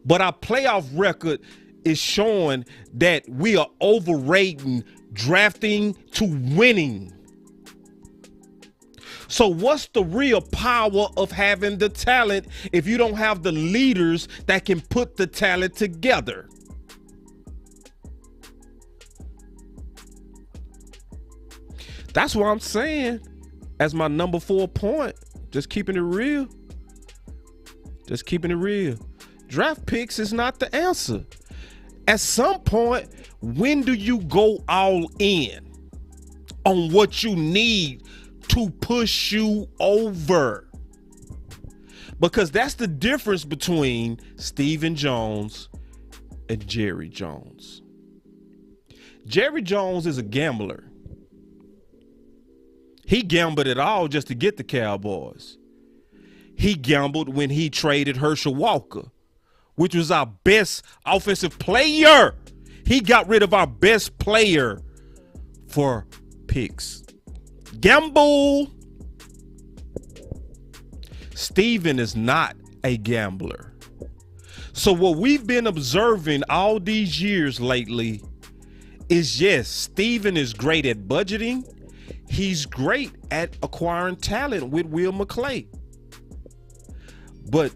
but our playoff record is showing that we are overrating drafting to winning. So what's the real power of having the talent if you don't have the leaders that can put the talent together? That's what I'm saying as my number 4 point. Just keeping it real. Just keeping it real. Draft picks is not the answer. At some point, when do you go all in on what you need to push you over? Because that's the difference between Stephen Jones and Jerry Jones. Jerry Jones is a gambler. He gambled it all just to get the Cowboys. He gambled when he traded Herschel Walker, which was our best offensive player. He got rid of our best player for picks. Gamble. Steven is not a gambler. So what we've been observing all these years lately is, yes, Steven is great at budgeting. He's great at acquiring talent with Will McClay. But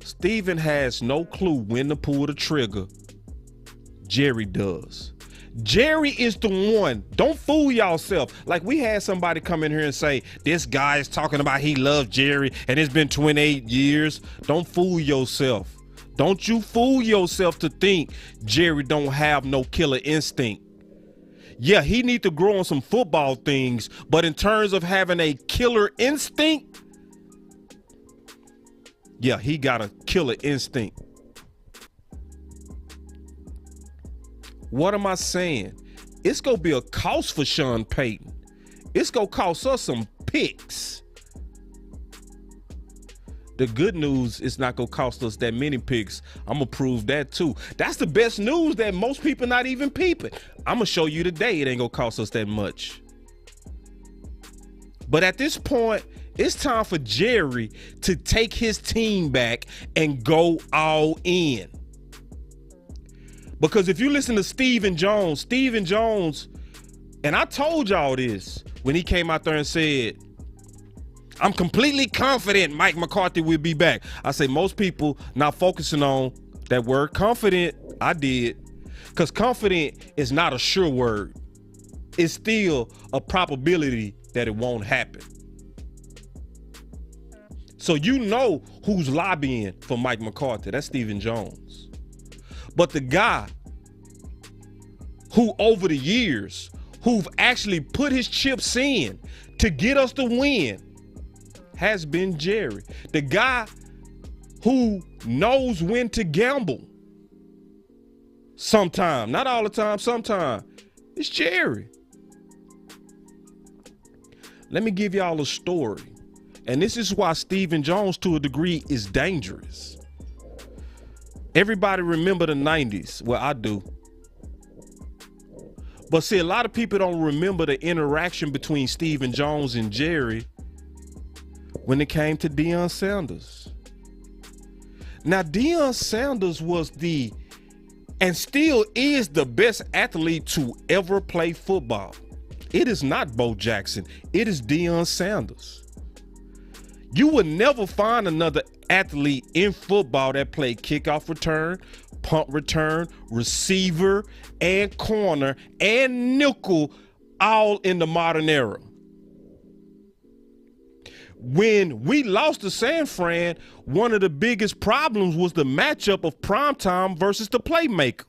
Steven has no clue when to pull the trigger. Jerry does. Jerry is the one. Don't fool yourself. Like we had somebody come in here and say, this guy is talking about he loves Jerry and it's been 28 years. Don't fool yourself. Don't you fool yourself to think Jerry don't have no killer instinct. Yeah, he need to grow on some football things, but in terms of having a killer instinct, yeah, he got a killer instinct. What am I saying? It's going to be a cost for Sean Payton. It's going to cost us some picks. The good news is not going to cost us that many picks. I'm going to prove that too. That's the best news that most people not even peeping. I'm going to show you today it ain't going to cost us that much. But at this point, it's time for Jerry to take his team back and go all in. Because if you listen to Stephen Jones, and I told y'all this when he came out there and said, I'm completely confident Mike McCarthy will be back. I say most people not focusing on that word confident. I did. Because confident is not a sure word. It's still a probability that it won't happen. So you know who's lobbying for Mike McCarthy. That's Stephen Jones. But the guy who over the years, who've actually put his chips in to get us to win, has been Jerry. The guy who knows when to gamble. Sometime, not all the time, sometime. It's Jerry. Let me give y'all a story. And this is why Stephen Jones, to a degree, is dangerous. Everybody remember the 90s. Well, I do. But see, a lot of people don't remember the interaction between Stephen Jones and Jerry when it came to Deion Sanders. Now, Deion Sanders was and still is the best athlete to ever play football. It is not Bo Jackson. It is Deion Sanders. You would never find another athlete in football that played kickoff return, punt return, receiver, and corner, and nickel all in the modern era. When we lost to San Fran, one of the biggest problems was the matchup of primetime versus the playmaker.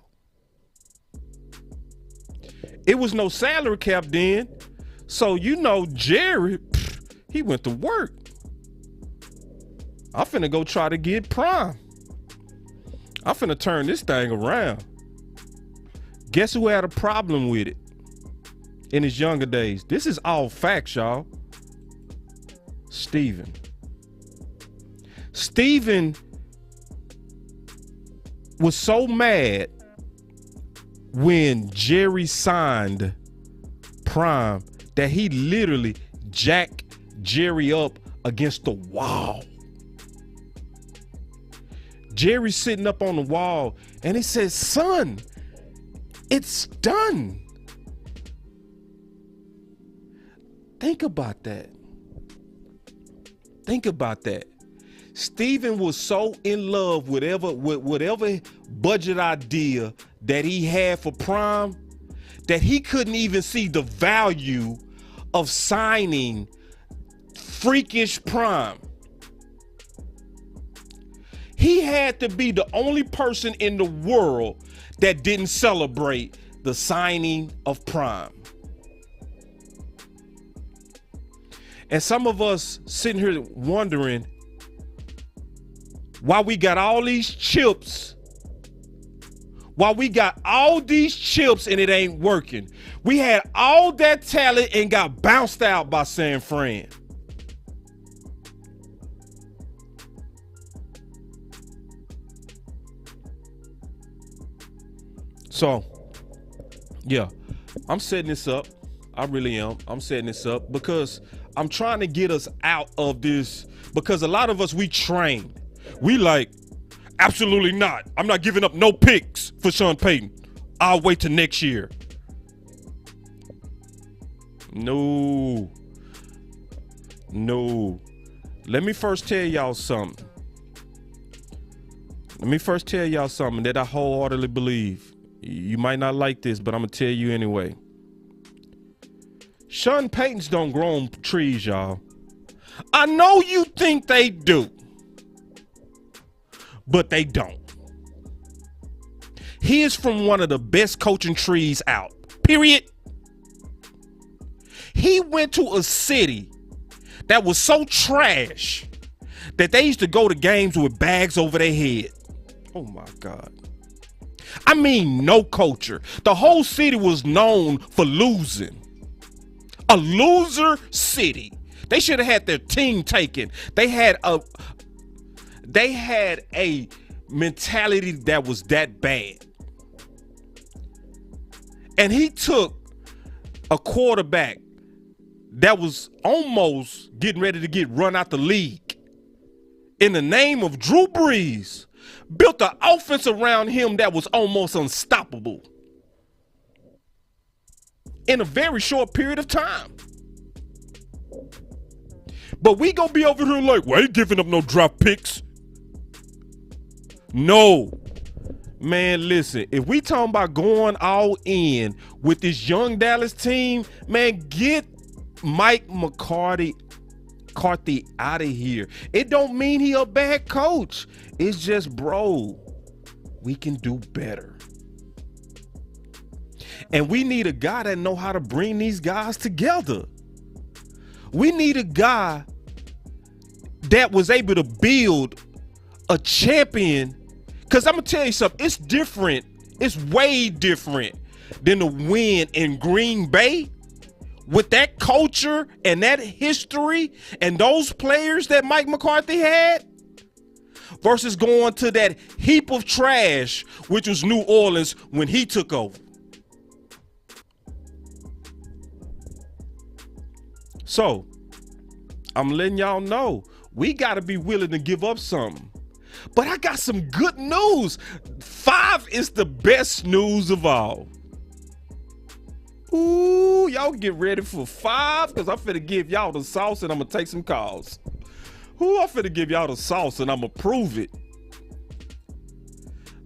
It was no salary cap then. So, Jerry, he went to work. I'm finna go try to get prime. I'm finna turn this thing around. Guess who had a problem with it in his younger days? This is all facts, y'all. Steven was so mad when Jerry signed Prime that he literally jacked Jerry up against the wall. Jerry's sitting up on the wall and he says, "Son, it's done." Think about that. Think about that. Steven was so in love with whatever budget idea that he had for Prime that he couldn't even see the value of signing freakish Prime. He had to be the only person in the world that didn't celebrate the signing of Prime. And some of us sitting here wondering why we got all these chips, and it ain't working. We had all that talent and got bounced out by San Fran. So, yeah, I'm setting this up. I really am. I'm setting this up because I'm trying to get us out of this, because a lot of us, we trained. We like, absolutely not. I'm not giving up no picks for Sean Payton. I'll wait till next year. No. Let me first tell y'all something. That I wholeheartedly believe. You might not like this, but I'm going to tell you anyway. Sean Paytons don't grow on trees, y'all. I know you think they do, but they don't. He is from one of the best coaching trees out, period. He went to a city that was so trash that they used to go to games with bags over their head. Oh my God. I mean, no culture. The whole city was known for losing. A loser city. They should have had their team taken. They had a mentality that was that bad. And he took a quarterback that was almost getting ready to get run out the league in the name of Drew Brees, built an offense around him that was almost unstoppable in a very short period of time. But we gonna be over here like, well, I ain't giving up no draft picks. No. Man, listen, if we talking about going all in with this young Dallas team, man, get Mike McCarthy out of here. It don't mean he a bad coach. It's just, bro, we can do better. And we need a guy that know how to bring these guys together. We need a guy that was able to build a champion. Because I'm going to tell you something. It's different. It's way different than the win in Green Bay with that culture and that history and those players that Mike McCarthy had versus going to that heap of trash, which was New Orleans when he took over. So, I'm letting y'all know, we got to be willing to give up something. But I got some good news. 5 is the best news of all. Ooh, y'all get ready for 5 because I'm finna give y'all the sauce and I'm going to take some calls. Ooh, I'm finna give y'all the sauce and I'm going to prove it.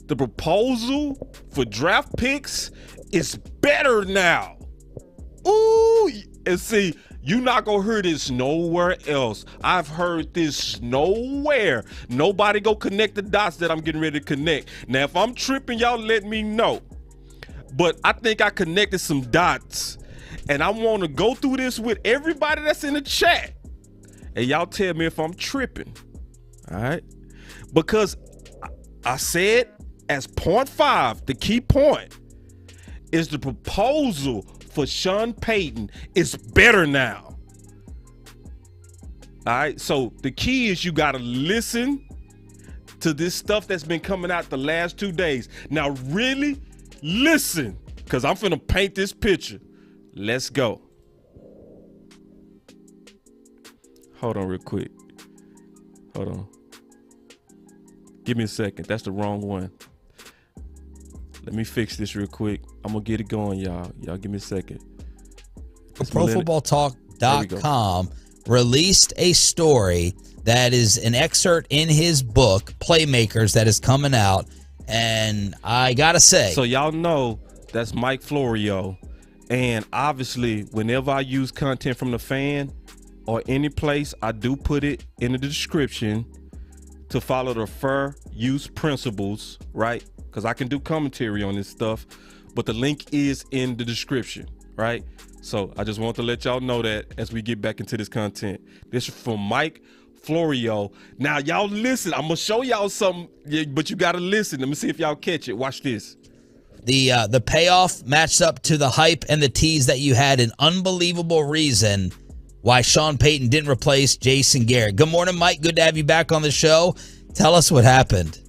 The proposal for draft picks is better now. Ooh, and see, you're not going to hear this nowhere else. I've heard this nowhere. Nobody go connect the dots that I'm getting ready to connect. Now, if I'm tripping, y'all let me know. But I think I connected some dots. And I want to go through this with everybody that's in the chat. And y'all tell me if I'm tripping. All right? Because I said as point 5, the key point is the proposal for Sean Payton is better now. All right, so the key is you got to listen to this stuff that's been coming out the last 2 days. Now, really listen, because I'm finna paint this picture. Let's go. Hold on real quick. Hold on. Give me a second. That's the wrong one. Let me fix this real quick. I'm going to get it going, y'all. Y'all give me a second. ProFootballTalk.com released a story that is an excerpt in his book, Playmakers, that is coming out. And I got to say. So y'all know that's Mike Florio. And obviously, whenever I use content from the fan or any place, I do put it in the description to follow the fair use principles, right? Because I can do commentary on this stuff, but the link is in the description, right? So I just want to let y'all know that as we get back into this content. This is from Mike Florio. Now, y'all listen. I'm going to show y'all something, but you got to listen. Let me see if y'all catch it. Watch this. The payoff matched up to the hype and the tease that you had, an unbelievable reason why Sean Payton didn't replace Jason Garrett. Good morning, Mike. Good to have you back on the show. Tell us what happened.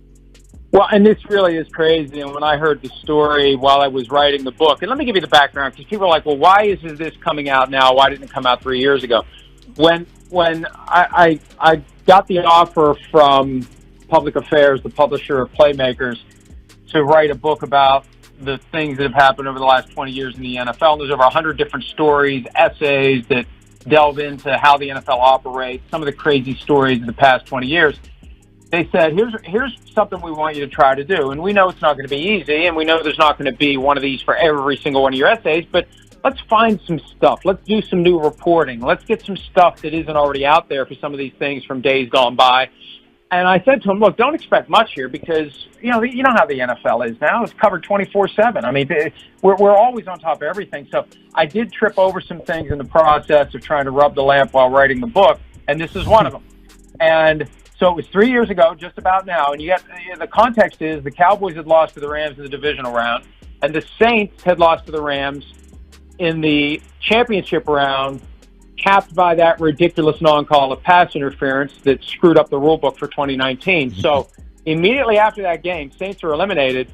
Well, and this really is crazy. And when I heard the story while I was writing the book, and let me give you the background, because people are like, well, why is this coming out now? Why didn't it come out 3 years ago? When I got the offer from Public Affairs, the publisher of Playmakers, to write a book about the things that have happened over the last 20 years in the NFL, and there's over 100 different stories, essays that delve into how the NFL operates, some of the crazy stories of the past 20 years. They said, here's something we want you to try to do. And we know it's not going to be easy, and we know there's not going to be one of these for every single one of your essays, but let's find some stuff. Let's do some new reporting. Let's get some stuff that isn't already out there for some of these things from days gone by. And I said to him, look, don't expect much here because, you know how the NFL is now. It's covered 24/7. I mean, we're always on top of everything. So I did trip over some things in the process of trying to rub the lamp while writing the book, and this is one of them. And so it was 3 years ago, just about now, and the context is the Cowboys had lost to the Rams in the divisional round, and the Saints had lost to the Rams in the championship round, capped by that ridiculous non-call of pass interference that screwed up the rule book for 2019. So immediately after that game, Saints are eliminated.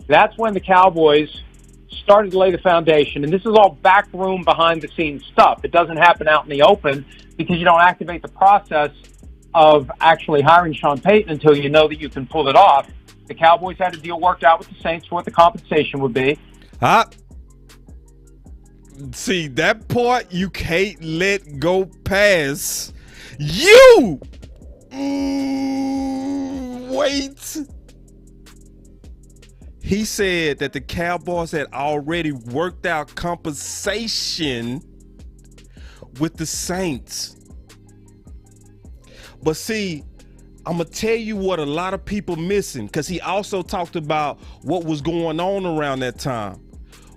That's when the Cowboys started to lay the foundation, and this is all backroom, behind-the-scenes stuff. It doesn't happen out in the open because you don't activate the process of actually hiring Sean Payton until you know that you can pull it off. The Cowboys had a deal worked out with the Saints for what the compensation would be. See, that part you can't let go past. You! Wait. He said that the Cowboys had already worked out compensation with the Saints. But see, I'm going to tell you what a lot of people missing, because he also talked about what was going on around that time.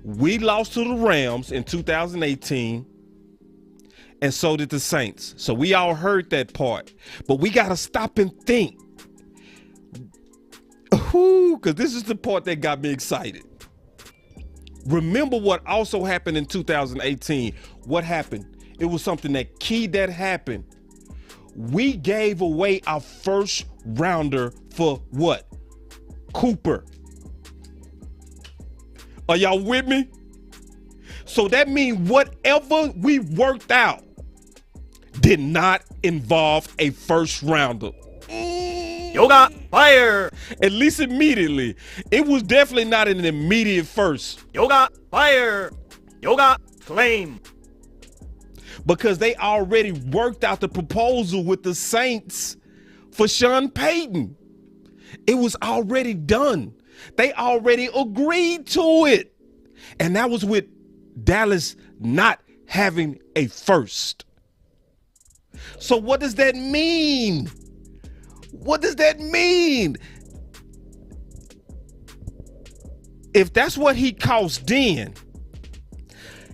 We lost to the Rams in 2018, and so did the Saints. So we all heard that part. But we got to stop and think. Because this is the part that got me excited. Remember what also happened in 2018. What happened? It was something that happened. We gave away our first rounder for what? Cooper. Are y'all with me? So that means whatever we worked out did not involve a first rounder. Yoga fire. At least immediately. It was definitely not an immediate first. Yoga fire. Yoga flame. Because they already worked out the proposal with the Saints for Sean Payton. It was already done. They already agreed to it. And that was with Dallas not having a first. So what does that mean? What does that mean? If that's what he cost then,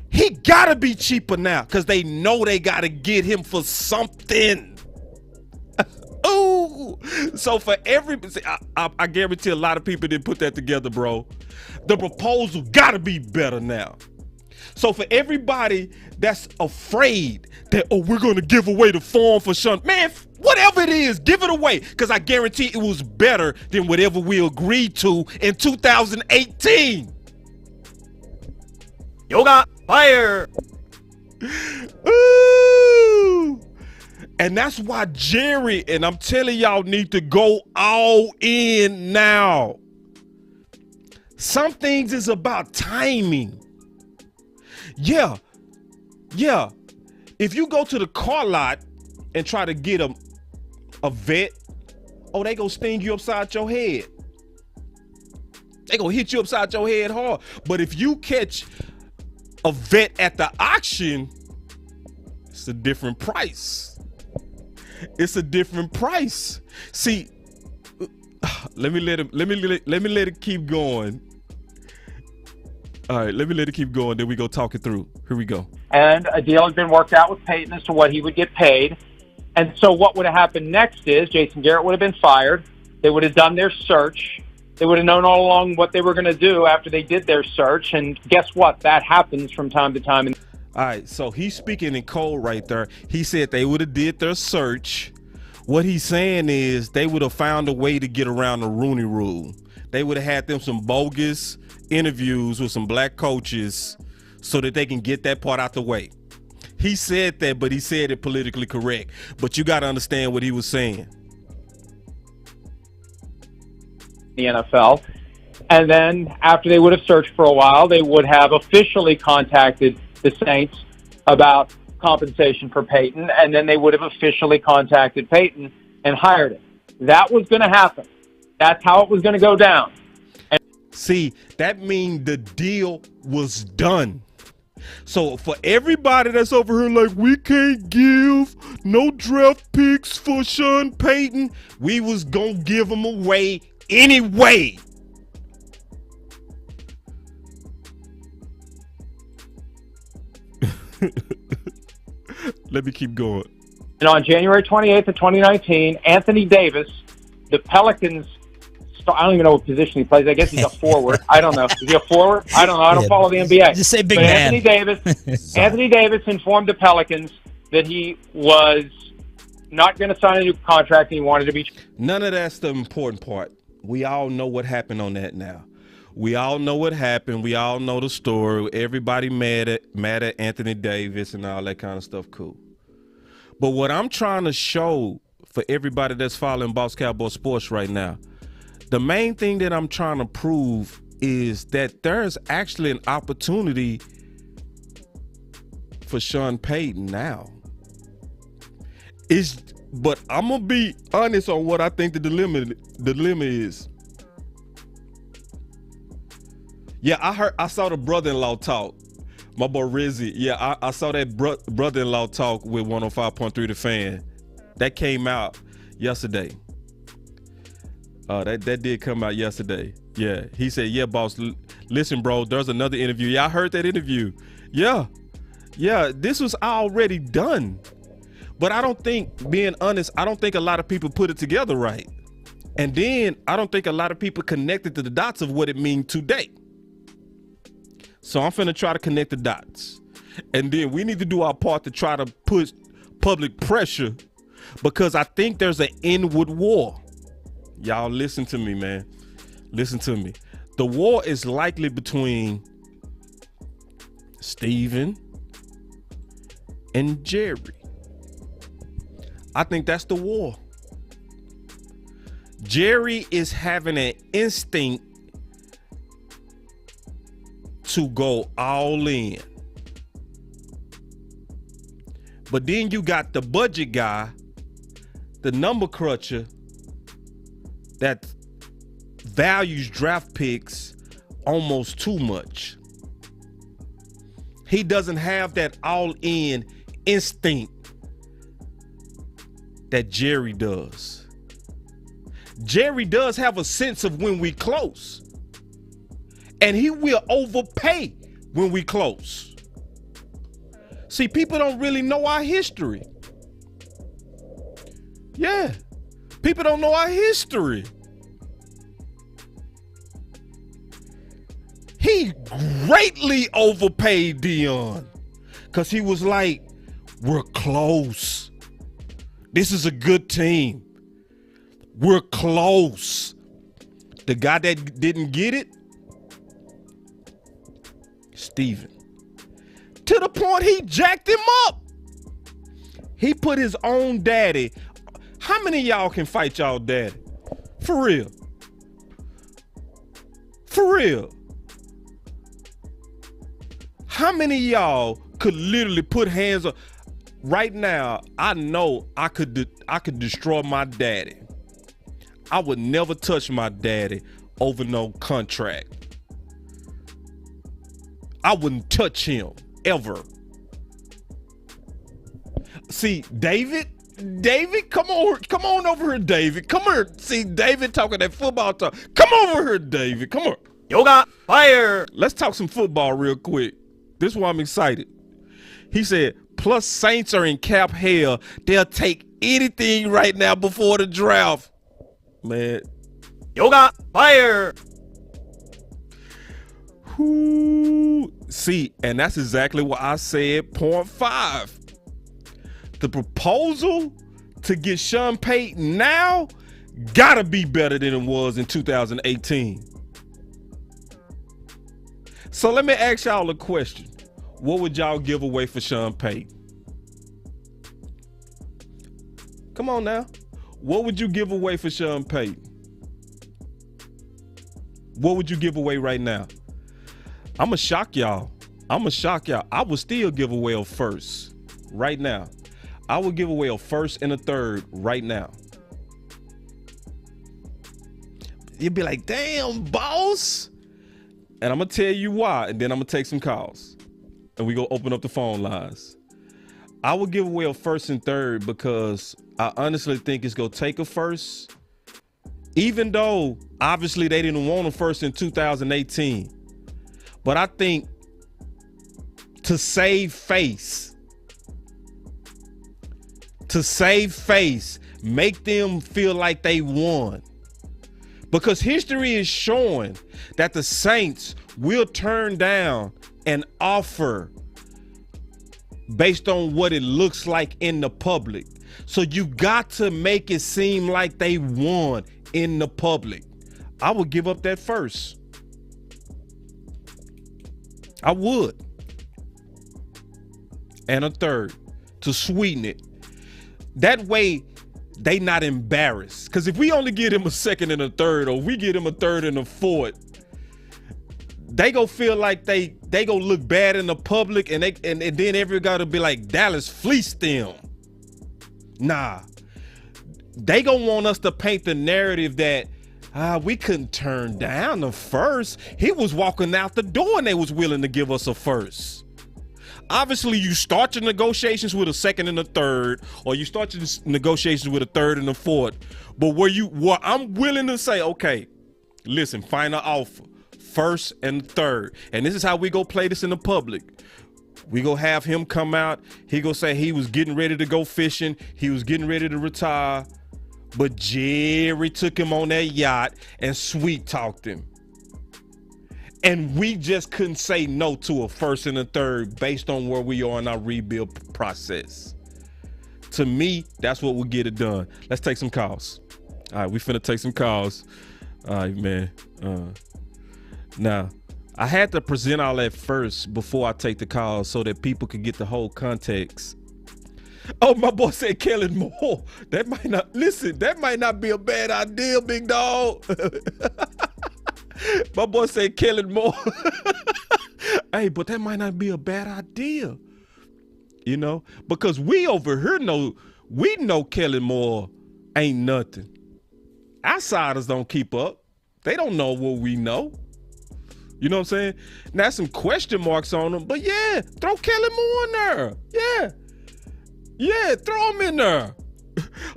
he gotta be cheaper now because they know they gotta get him for something. Ooh. So for I guarantee a lot of people didn't put that together, bro. The proposal gotta be better now. So for everybody that's afraid that, oh, we're going to give away the farm for Sean, man, whatever it is, give it away. Because I guarantee it was better than whatever we agreed to in 2018. Yoga fire. Ooh. And that's why Jerry, and I'm telling y'all, need to go all in now. Some things is about timing. Yeah. If you go to the car lot and try to get a vet, oh, they gonna sting you upside your head. They gonna hit you upside your head hard. But if you catch a vet at the auction, it's a different price. It's a different price. See, let me let it keep going. All right, let me let it keep going. Then we go talk it through. Here we go. And a deal had been worked out with Payton as to what he would get paid. And so what would have happened next is Jason Garrett would have been fired. They would have done their search. They would have known all along what they were going to do after they did their search. And guess what? That happens from time to time. All right, so he's speaking in code right there. He said they would have did their search. What he's saying is they would have found a way to get around the Rooney Rule. They would have had them some bogus interviews with some black coaches so that they can get that part out the way. He said that, but he said it politically correct. But you got to understand what he was saying. The NFL. And then after they would have searched for a while, they would have officially contacted the Saints about compensation for Payton, and then they would have officially contacted Payton and hired him. That was going to happen. That's how it was going to go down. See, that means the deal was done. So for everybody that's over here like, we can't give no draft picks for Sean Payton, we was going to give them away anyway. Let me keep going. And on January 28th of 2019, Anthony Davis, the Pelicans, I don't even know what position he plays. I guess he's a forward. I don't know. Is he a forward? I don't know. I don't follow the NBA. Just say big but man. Anthony Davis informed the Pelicans that he was not going to sign a new contract and he wanted to be. None of that's the important part. We all know what happened on that now. We all know what happened. We all know the story. Everybody mad at Anthony Davis and all that kind of stuff. Cool. But what I'm trying to show for everybody that's following Boss Cowboy Sports right now, the main thing that I'm trying to prove is that there's actually an opportunity for Sean Payton now. But I'm gonna be honest on what I think the dilemma is. Yeah, I saw the brother-in-law talk. My boy Rizzy. Yeah, I saw that brother-in-law talk with 105.3 The Fan. That came out yesterday. That did come out yesterday. Yeah, he said, yeah, boss, listen, bro, there's another interview. Yeah, I heard that interview. Yeah, this was already done. But I don't think, being honest, I don't think a lot of people put it together right. And then I don't think a lot of people connected to the dots of what it means today. So I'm finna try to connect the dots. And then we need to do our part to try to put public pressure, because I think there's an inward war. Y'all listen to me, man. Listen to me. The war is likely between Steven and Jerry. I think that's the war. Jerry is having an instinct to go all in. But then you got the budget guy, the number crutcher, that values draft picks almost too much. He doesn't have that all-in instinct that Jerry does. Jerry does have a sense of when we close, and he will overpay when we close. See, people don't really know our history. Yeah, people don't know our history. He greatly overpaid Dion because he was like, we're close. This is a good team. We're close. The guy that didn't get it, Steven. To the point he jacked him up. He put his own daddy. How many of y'all can fight y'all daddy? For real. For real. How many of y'all could literally put hands on? Right now, I know I could destroy my daddy. I would never touch my daddy over no contract. I wouldn't touch him ever. See, David, come on over here, David. Come here. See, David talking that football talk. Come over here, David. Come on. Yoga fire. Let's talk some football real quick. This is why I'm excited. He said, plus Saints are in cap hell. They'll take anything right now before the draft. Man. Yoga fire. Whoo. See, and that's exactly what I said, point 5. The proposal to get Sean Payton now gotta be better than it was in 2018. So let me ask y'all a question. What would y'all give away for Sean Payton? Come on now. What would you give away for Sean Payton? What would you give away right now? I'm going to shock y'all. I would still give away a first right now. I would give away a first and a third right now. You'd be like, damn, boss. And I'm going to tell you why, and then I'm going to take some calls. And we go open up the phone lines. I would give away a first and third because I honestly think it's going to take a first, even though obviously they didn't want a first in 2018. But I think to save face, make them feel like they won. Because history is showing that the Saints will turn down an offer based on what it looks like in the public. So you got to make it seem like they won in the public. I would give up that first. I would. And a third to sweeten it. That way they not embarrassed. Because if we only give him a second and a third, or we give him a third and a fourth, they gonna feel like they gonna look bad in the public, and then everybody will be like, Dallas fleeced them. Nah. They gonna want us to paint the narrative that we couldn't turn down the first. He was walking out the door and they was willing to give us a first. Obviously, you start your negotiations with a second and a third, or you start your negotiations with a third and a fourth. But where I'm willing to say, okay, listen, final offer, first and third. And this is how we go play this in the public. We go have him come out. He go say he was getting ready to go fishing. He was getting ready to retire. But Jerry took him on that yacht and sweet talked him. And we just couldn't say no to a first and a third based on where we are in our rebuild process. To me, that's what will get it done. Let's take some calls. All right, we finna take some calls. All right, man. Now, I had to present all that first before I take the calls so that people could get the whole context. Oh, my boy said Kellen Moore. That might not be a bad idea, big dog. My boy said Kellen Moore. Hey, but that might not be a bad idea. You know, because we over here know Kellen Moore ain't nothing. Outsiders don't keep up. They don't know what we know. You know what I'm saying? Now some question marks on him, but yeah, throw Kellen Moore in there. Yeah, throw him in there.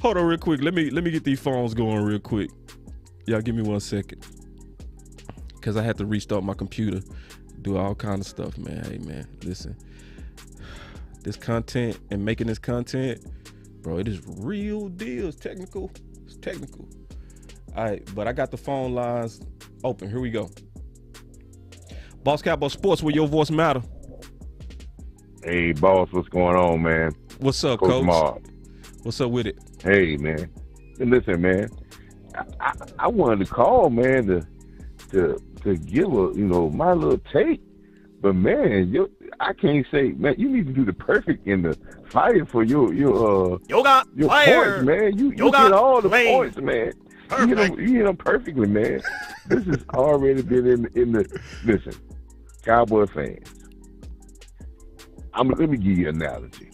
Hold on real quick. Let me get these phones going real quick. Y'all give me 1 second. Cause I had to restart my computer, do all kind of stuff, man. Hey man, listen. This content and making this content, bro, it is real deal. It's technical. All right, but I got the phone lines open. Here we go. Boss Cowboy Sports, where your voice matter. Hey, boss, what's going on, man? What's up, Coach? Mark. What's up with it? Hey, man. Listen, man. I wanted to call, man, to give my little take, but man, I can't say, man. You need to do the perfect in the fight for your Yoga fire, points, man. You Yoga get all the lane. points, man. You hit them perfectly, man. This has already been in the. Listen, Cowboy fans. Let me give you an analogy.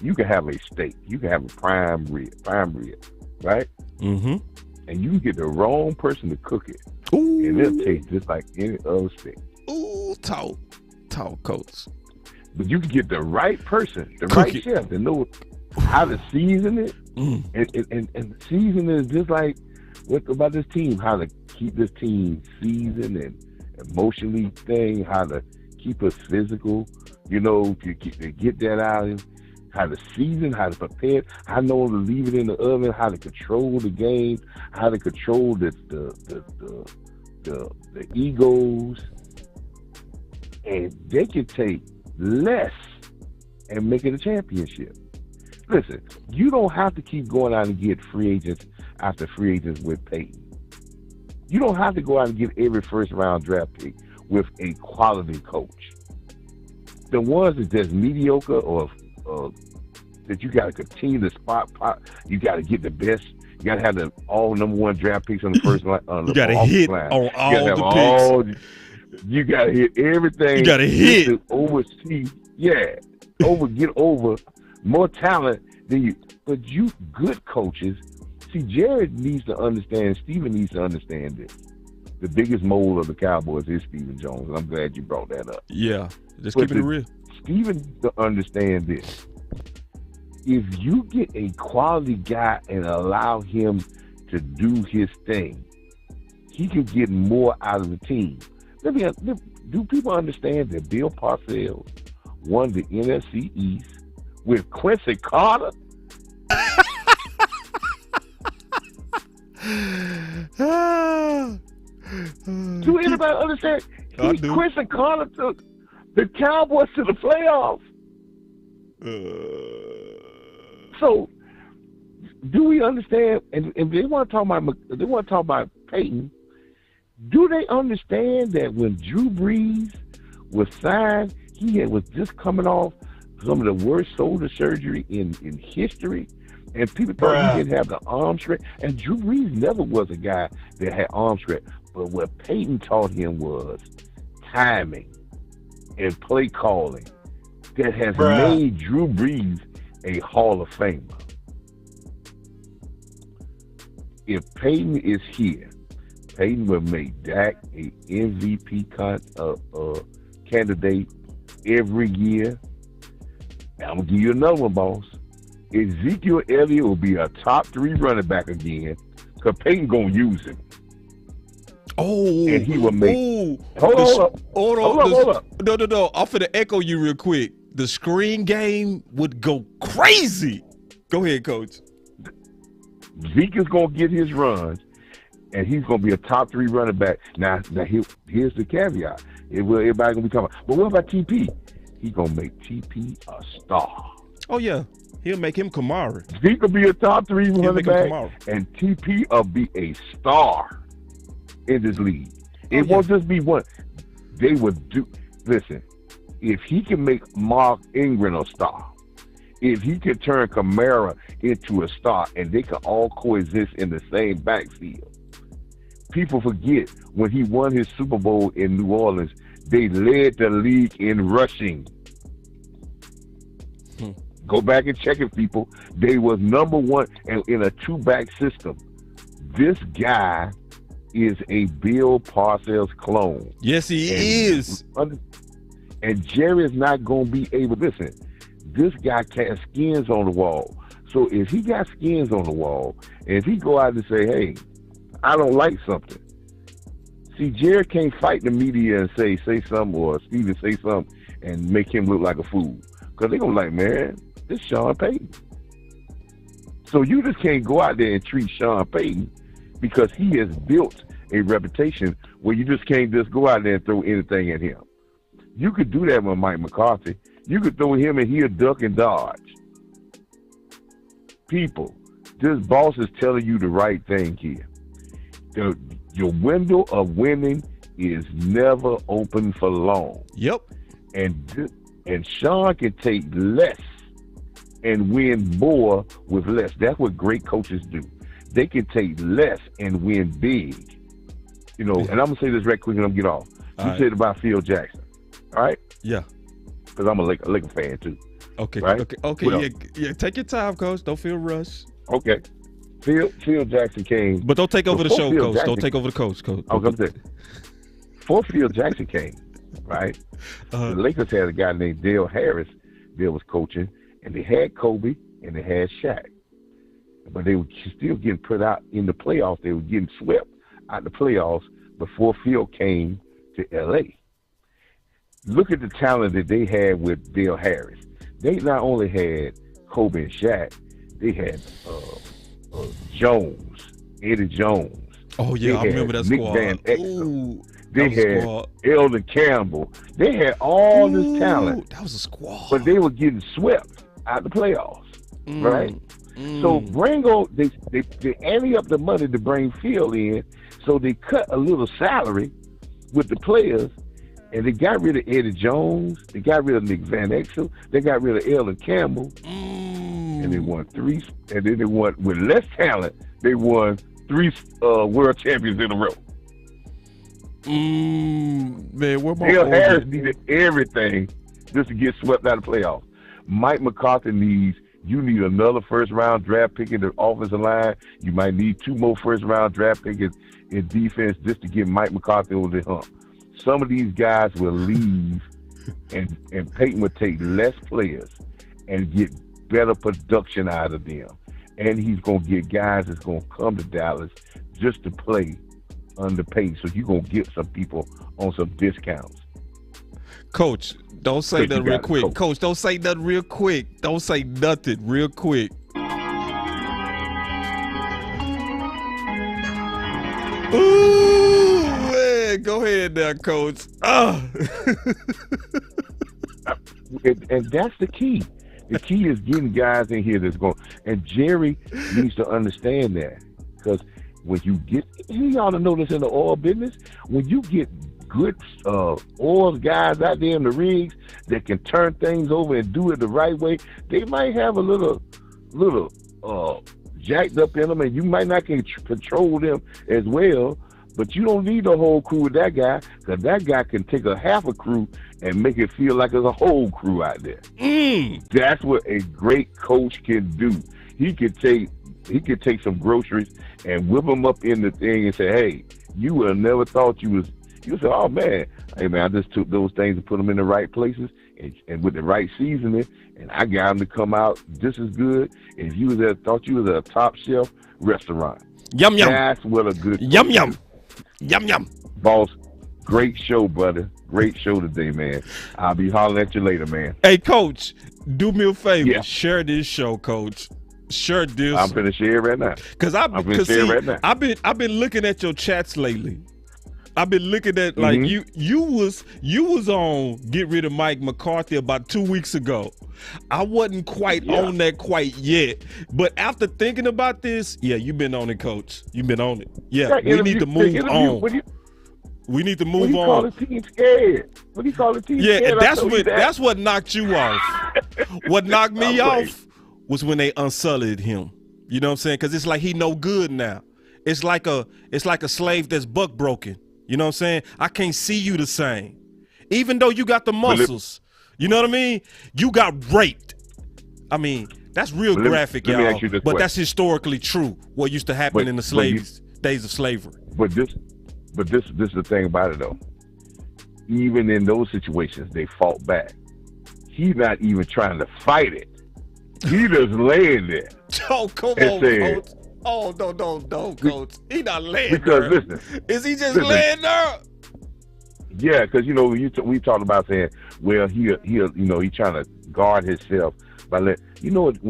You can have a steak. You can have a prime rib, right? Mm-hmm. And you can get the wrong person to cook it. Ooh. And it'll taste just like any other steak. Ooh, talk, Coach. But you can get the right person, the Cook right it. chef that knows how to season it. And season is just like what about this team, how to keep this team seasoned and emotionally thing, how to keep us physical, to get that out of how to season, how to prepare, how to know to leave it in the oven, how to control the game, how to control the egos. And they can take less and make it a championship. Listen, you don't have to keep going out and get free agents after free agents with Payton. You don't have to go out and get every first round draft pick with a quality coach. The ones that just mediocre or that you got to continue to spot, you got to get the best. You got to have the all number one draft picks on the first line. You got to hit line. on all the picks. You got to hit everything. You got to hit. To oversee, get over more talent than you. But you good coaches. See, Jared needs to understand, Steven needs to understand this. The biggest mole of the Cowboys is Stephen Jones, and I'm glad you brought that up. Yeah, just keeping it real. Steven needs to understand this. If you get a quality guy and allow him to do his thing, he can get more out of the team. Do people understand that Bill Parcells won the NFC East with Quincy Carter? Do anybody understand? Quincy Carter took the Cowboys to the playoffs. So, do we understand? And they want to talk about Payton. Do they understand that when Drew Brees was signed, he was just coming off some of the worst shoulder surgery in history, and people thought he didn't have the arm strength. And Drew Brees never was a guy that had arm strength. But what Payton taught him was timing and play calling that has made Drew Brees a Hall of Famer. If Payton is here, Payton will make Dak a MVP candidate every year. Now, I'm going to give you another one, boss. Ezekiel Elliott will be a top 3 running back again because Payton going to use him. Oh, and he will make. Hold up. No. I'm finna echo you real quick. The screen game would go crazy. Go ahead, Coach. Zeke is gonna get his runs. and he's going to be a top 3 running back. Now here's the caveat. Everybody going to be talking about, but what about TP? He's going to make TP a star. Oh, yeah. He'll make him Kamara. He could be a top 3 running back, and TP will be a star in this league. It won't just be one. They would do. Listen, if he can make Mark Ingram a star, if he can turn Kamara into a star, and they can all coexist in the same backfield. People forget when he won his Super Bowl in New Orleans, they led the league in rushing. Go back and check it, people. They was number 1 in a 2-back system. This guy is a Bill Parcells clone. Yes, he is. And Jerry is not going to be able. Listen, this guy has skins on the wall. So if he got skins on the wall, and if he go out and say, "Hey, I don't like something," see, Jerry can't fight the media and say something, or Steven say something and make him look like a fool, because they're gonna like, man, this Sean Payton. So you just can't go out there and treat Sean Payton, because he has built a reputation where you just can't just go out there and throw anything at him. You could do that with Mike McCarthy. You could throw him and he'll duck and dodge. People, this boss is telling you the right thing here. Your window of winning is never open for long. Yep. And Sean can take less and win more with less. That's what great coaches do. They can take less and win big. You know, and I'm going to say this right quick and I'm going to get off. You said about Phil Jackson, all right? Yeah. Because I'm a Laker fan, too. Okay, right? Okay. Yeah, take your time, Coach. Don't feel rushed. Okay. Phil Jackson came. But don't take over the show, Phil Coach. Jackson, don't take over the coach, Coach. I was going to say, before Phil Jackson came, right, the Lakers had a guy named Dale Harris that was coaching, and they had Kobe and they had Shaq. But they were still getting put out in the playoffs. They were getting swept out the playoffs before Phil came to L.A. Look at the talent that they had with Dale Harris. They not only had Kobe and Shaq, they had Jones, Eddie Jones. Oh, yeah, I remember that Nick squad. Van Exel. Ooh, they had squad. Eldon Campbell. They had all this talent. That was a squad. But they were getting swept out the playoffs, right? So they ante up the money to bring Phil in, so they cut a little salary with the players, and they got rid of Eddie Jones, they got rid of Nick Van Exel, they got rid of Eldon Campbell, and they won 3, and then they won, with less talent, they won 3 world champions in a row. Man, where my Dale Harris needed everything just to get swept out of the playoffs. Mike McCarthy you need another first-round draft pick in the offensive line. You might need 2 more first-round draft picks in defense just to get Mike McCarthy over the hump. Some of these guys will leave, and Payton will take less players and get better production out of them. And he's going to get guys that's going to come to Dallas just to play under Payton. So you're going to get some people on some discounts. Coach, don't say nothing real quick. Coach, don't say nothing real quick. Don't say nothing real quick. Ooh, man. Go ahead now, Coach. And that's the key. The key is getting guys in here that's going. And Jerry needs to understand that, because when you get, you ought to know this in the oil business, when you get good oil guys out there in the rigs that can turn things over and do it the right way, they might have a little jacked up in them, and you might not can control them as well. But you don't need the whole crew with that guy, because that guy can take a half a crew and make it feel like there's a whole crew out there. That's what a great coach can do. He could take some groceries and whip them up in the thing and say, "Hey, you would have never thought you was." You say, "Oh man, hey man, I just took those things and put them in the right places and with the right seasoning, and I got them to come out just as good as you thought you was at a top shelf restaurant." Yum yum. That's what a good yum yum. Yum yum. Boss, great show, brother. Great show today, man. I'll be hollering at you later, man. Hey, Coach, do me a favor. Yeah. Share this show, Coach. Sure, dude. I'm finna share it right now. Cause I've been looking at your chats lately. I've been looking at like you was on Get Rid of Mike McCarthy about 2 weeks ago. I wasn't quite on that quite yet, but after thinking about this, you've been on it, Coach. You've been on it. Yeah, we need to move on. We need to move on. Call the team scared? What do you call the team scared? That's what knocked you off. What knocked me off was when they unsullied him. You know what I'm saying? Because it's like he no good now. It's like a slave that's buck broken. You know what I'm saying? I can't see you the same. Even though you got the muscles. You know what I mean? You got raped. I mean, that's real graphic, y'all. But that's historically true. What used to happen in the days of slavery. But this is the thing about it, though. Even in those situations, they fought back. He's not even trying to fight it. He just laying there. Oh, come on, Coach. Oh, no, Coach. He not laying there. Because listen. Is he just laying there? Yeah, because, you know, we talked about saying, well, he trying to guard himself. When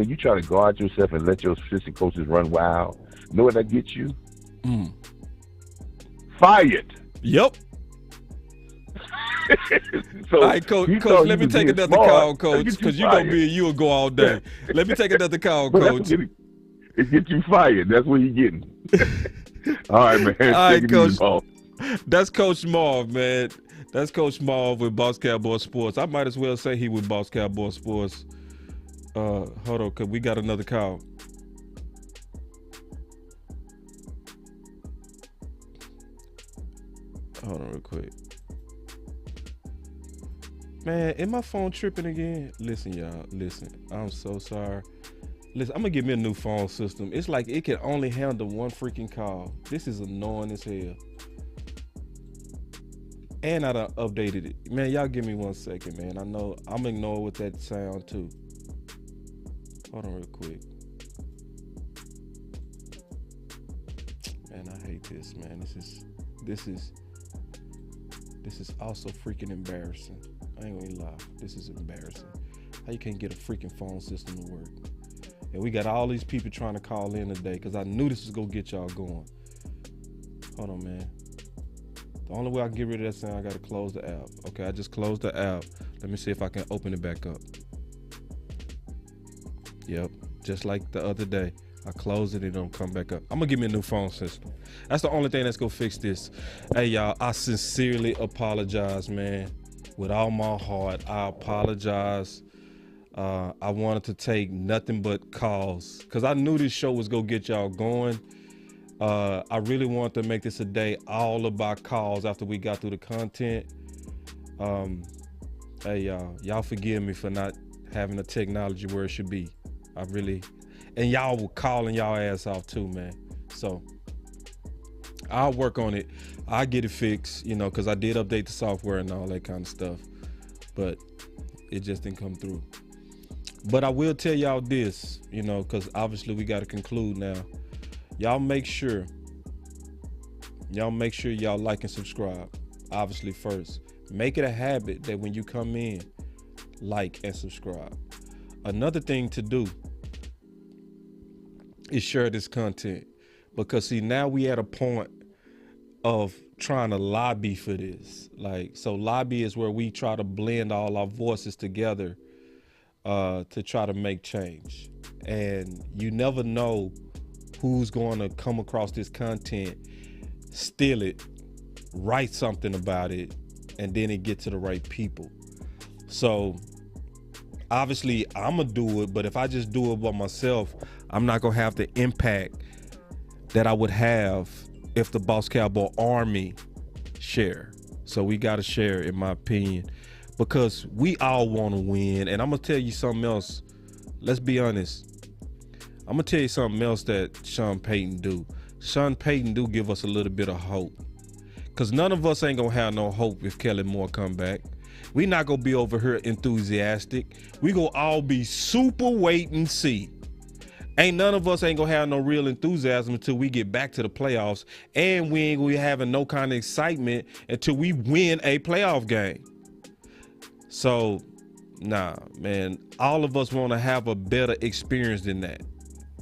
you try to guard yourself and let your assistant coaches run wild, you know what that gets you? Fired. Yep. So all right, Coach, let me take another call, Coach, because you know me and you will go all day. Let me take another call, Coach. It gets you fired. That's what you're getting. All right, man. All right, Coach. That's Coach Marv, man. That's Coach Marv with Boss Cowboy Sports. I might as well say he with Boss Cowboy Sports. Hold on, because we got another call. Hold on real quick. Man, is my phone tripping again? Listen, y'all. Listen, I'm so sorry. Listen, I'm going to get me a new phone system. It's like it can only handle one freaking call. This is annoying as hell. And I done updated it. Man, y'all give me 1 second, man. I know I'm ignoring with that sound too. Hold on real quick. Man, I hate this, man. This is also freaking embarrassing. I ain't gonna lie. This is embarrassing. How you can't get a freaking phone system to work? And we got all these people trying to call in today because I knew this was gonna get y'all going. Hold on, man. The only way I can get rid of that sound, I gotta close the app. Okay, I just closed the app. Let me see if I can open it back up. Yep, just like the other day. I close it and it don't come back up. I'm gonna give me a new phone system. That's the only thing that's gonna fix this. Hey, y'all, I sincerely apologize, man. With all my heart, I apologize. I wanted to take nothing but calls because I knew this show was gonna get y'all going. I really wanted to make this a day all about calls after we got through the content. Hey, y'all forgive me for not having the technology where it should be. And y'all were calling y'all ass off too, man. So I'll work on it. I'll get it fixed, you know, because I did update the software and all that kind of stuff, but it just didn't come through. But I will tell y'all this, you know, because obviously we got to conclude now. Y'all make sure y'all like and subscribe. Obviously first, make it a habit that when you come in, like and subscribe. Another thing to do is share this content, because see, now we at a point of trying to lobby for this. Like, so lobby is where we try to blend all our voices together to try to make change. And you never know who's going to come across this content, steal it, write something about it, and then it get to the right people. So obviously I'm gonna do it, but if I just do it by myself, I'm not gonna have the impact that I would have if the Boss Cowboy Army share. So we gotta share, in my opinion, because we all want to win. And I'm gonna tell you something else. Let's be honest. I'm gonna tell you something else that Sean Payton do. Sean Payton do give us a little bit of hope, because none of us ain't gonna have no hope if Kellen Moore come back. We not gonna be over here enthusiastic. We gonna all be super wait and see. Ain't none of us ain't gonna have no real enthusiasm until we get back to the playoffs, and we ain't gonna be having no kind of excitement until we win a playoff game. So, nah, man, all of us want to have a better experience than that.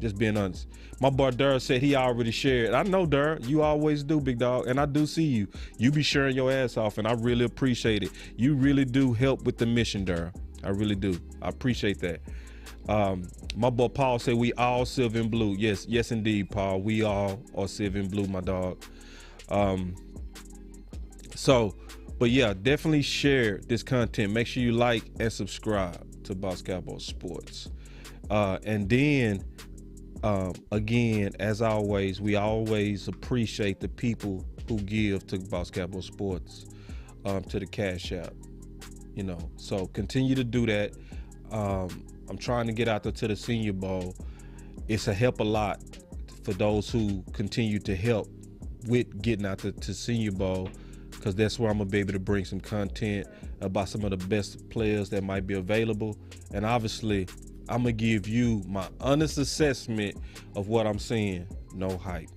Just being honest. My boy Durr said he already shared. I know, Durr, you always do, big dog, and I do see you. You be sharing your ass off, and I really appreciate it. You really do help with the mission, Durr. I really do. I appreciate that. My boy Paul said we all silver and blue. Yes, indeed, Paul. We all are silver and blue, my dog. But yeah, definitely share this content. Make sure you like and subscribe to Boss Cowboy Sports. And then, again, as always, we always appreciate the people who give to Boss Cowboy Sports, to the CashApp. So continue to do that. I'm trying to get out there to the Senior Bowl. It's a help a lot for those who continue to help with getting out to Senior Bowl, because that's where I'm gonna be able to bring some content about some of the best players that might be available. And obviously, I'm gonna give you my honest assessment of what I'm seeing. No hype.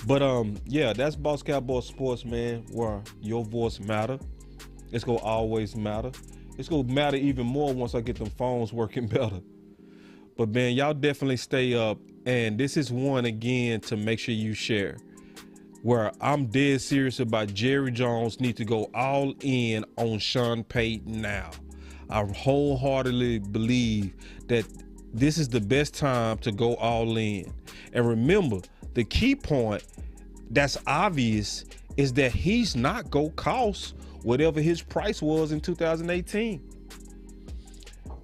But yeah, that's Boss Cowboy Sports, man, where your voice matter. It's gonna always matter. It's gonna matter even more once I get them phones working better. But man, y'all definitely stay up. And this is one again to make sure you share, where I'm dead serious about Jerry Jones need to go all in on Sean Payton now. I wholeheartedly believe that this is the best time to go all in. And remember, the key point that's obvious is that he's not gonna cost whatever his price was in 2018.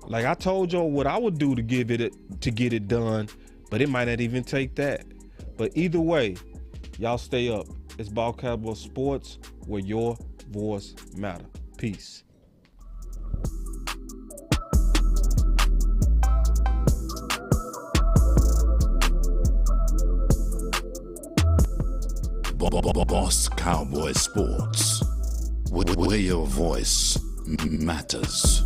Like I told y'all what I would do to get it done, but it might not even take that. But either way, y'all stay up. It's Boss Cowboy Sports, where your voice matter. Peace. Boss Cowboy Sports, where your voice matters.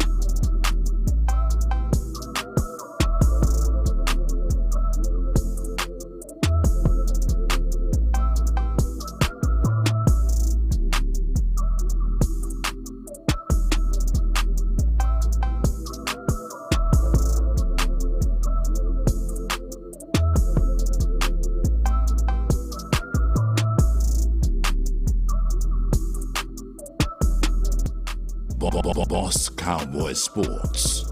Boss Cowboy Sports.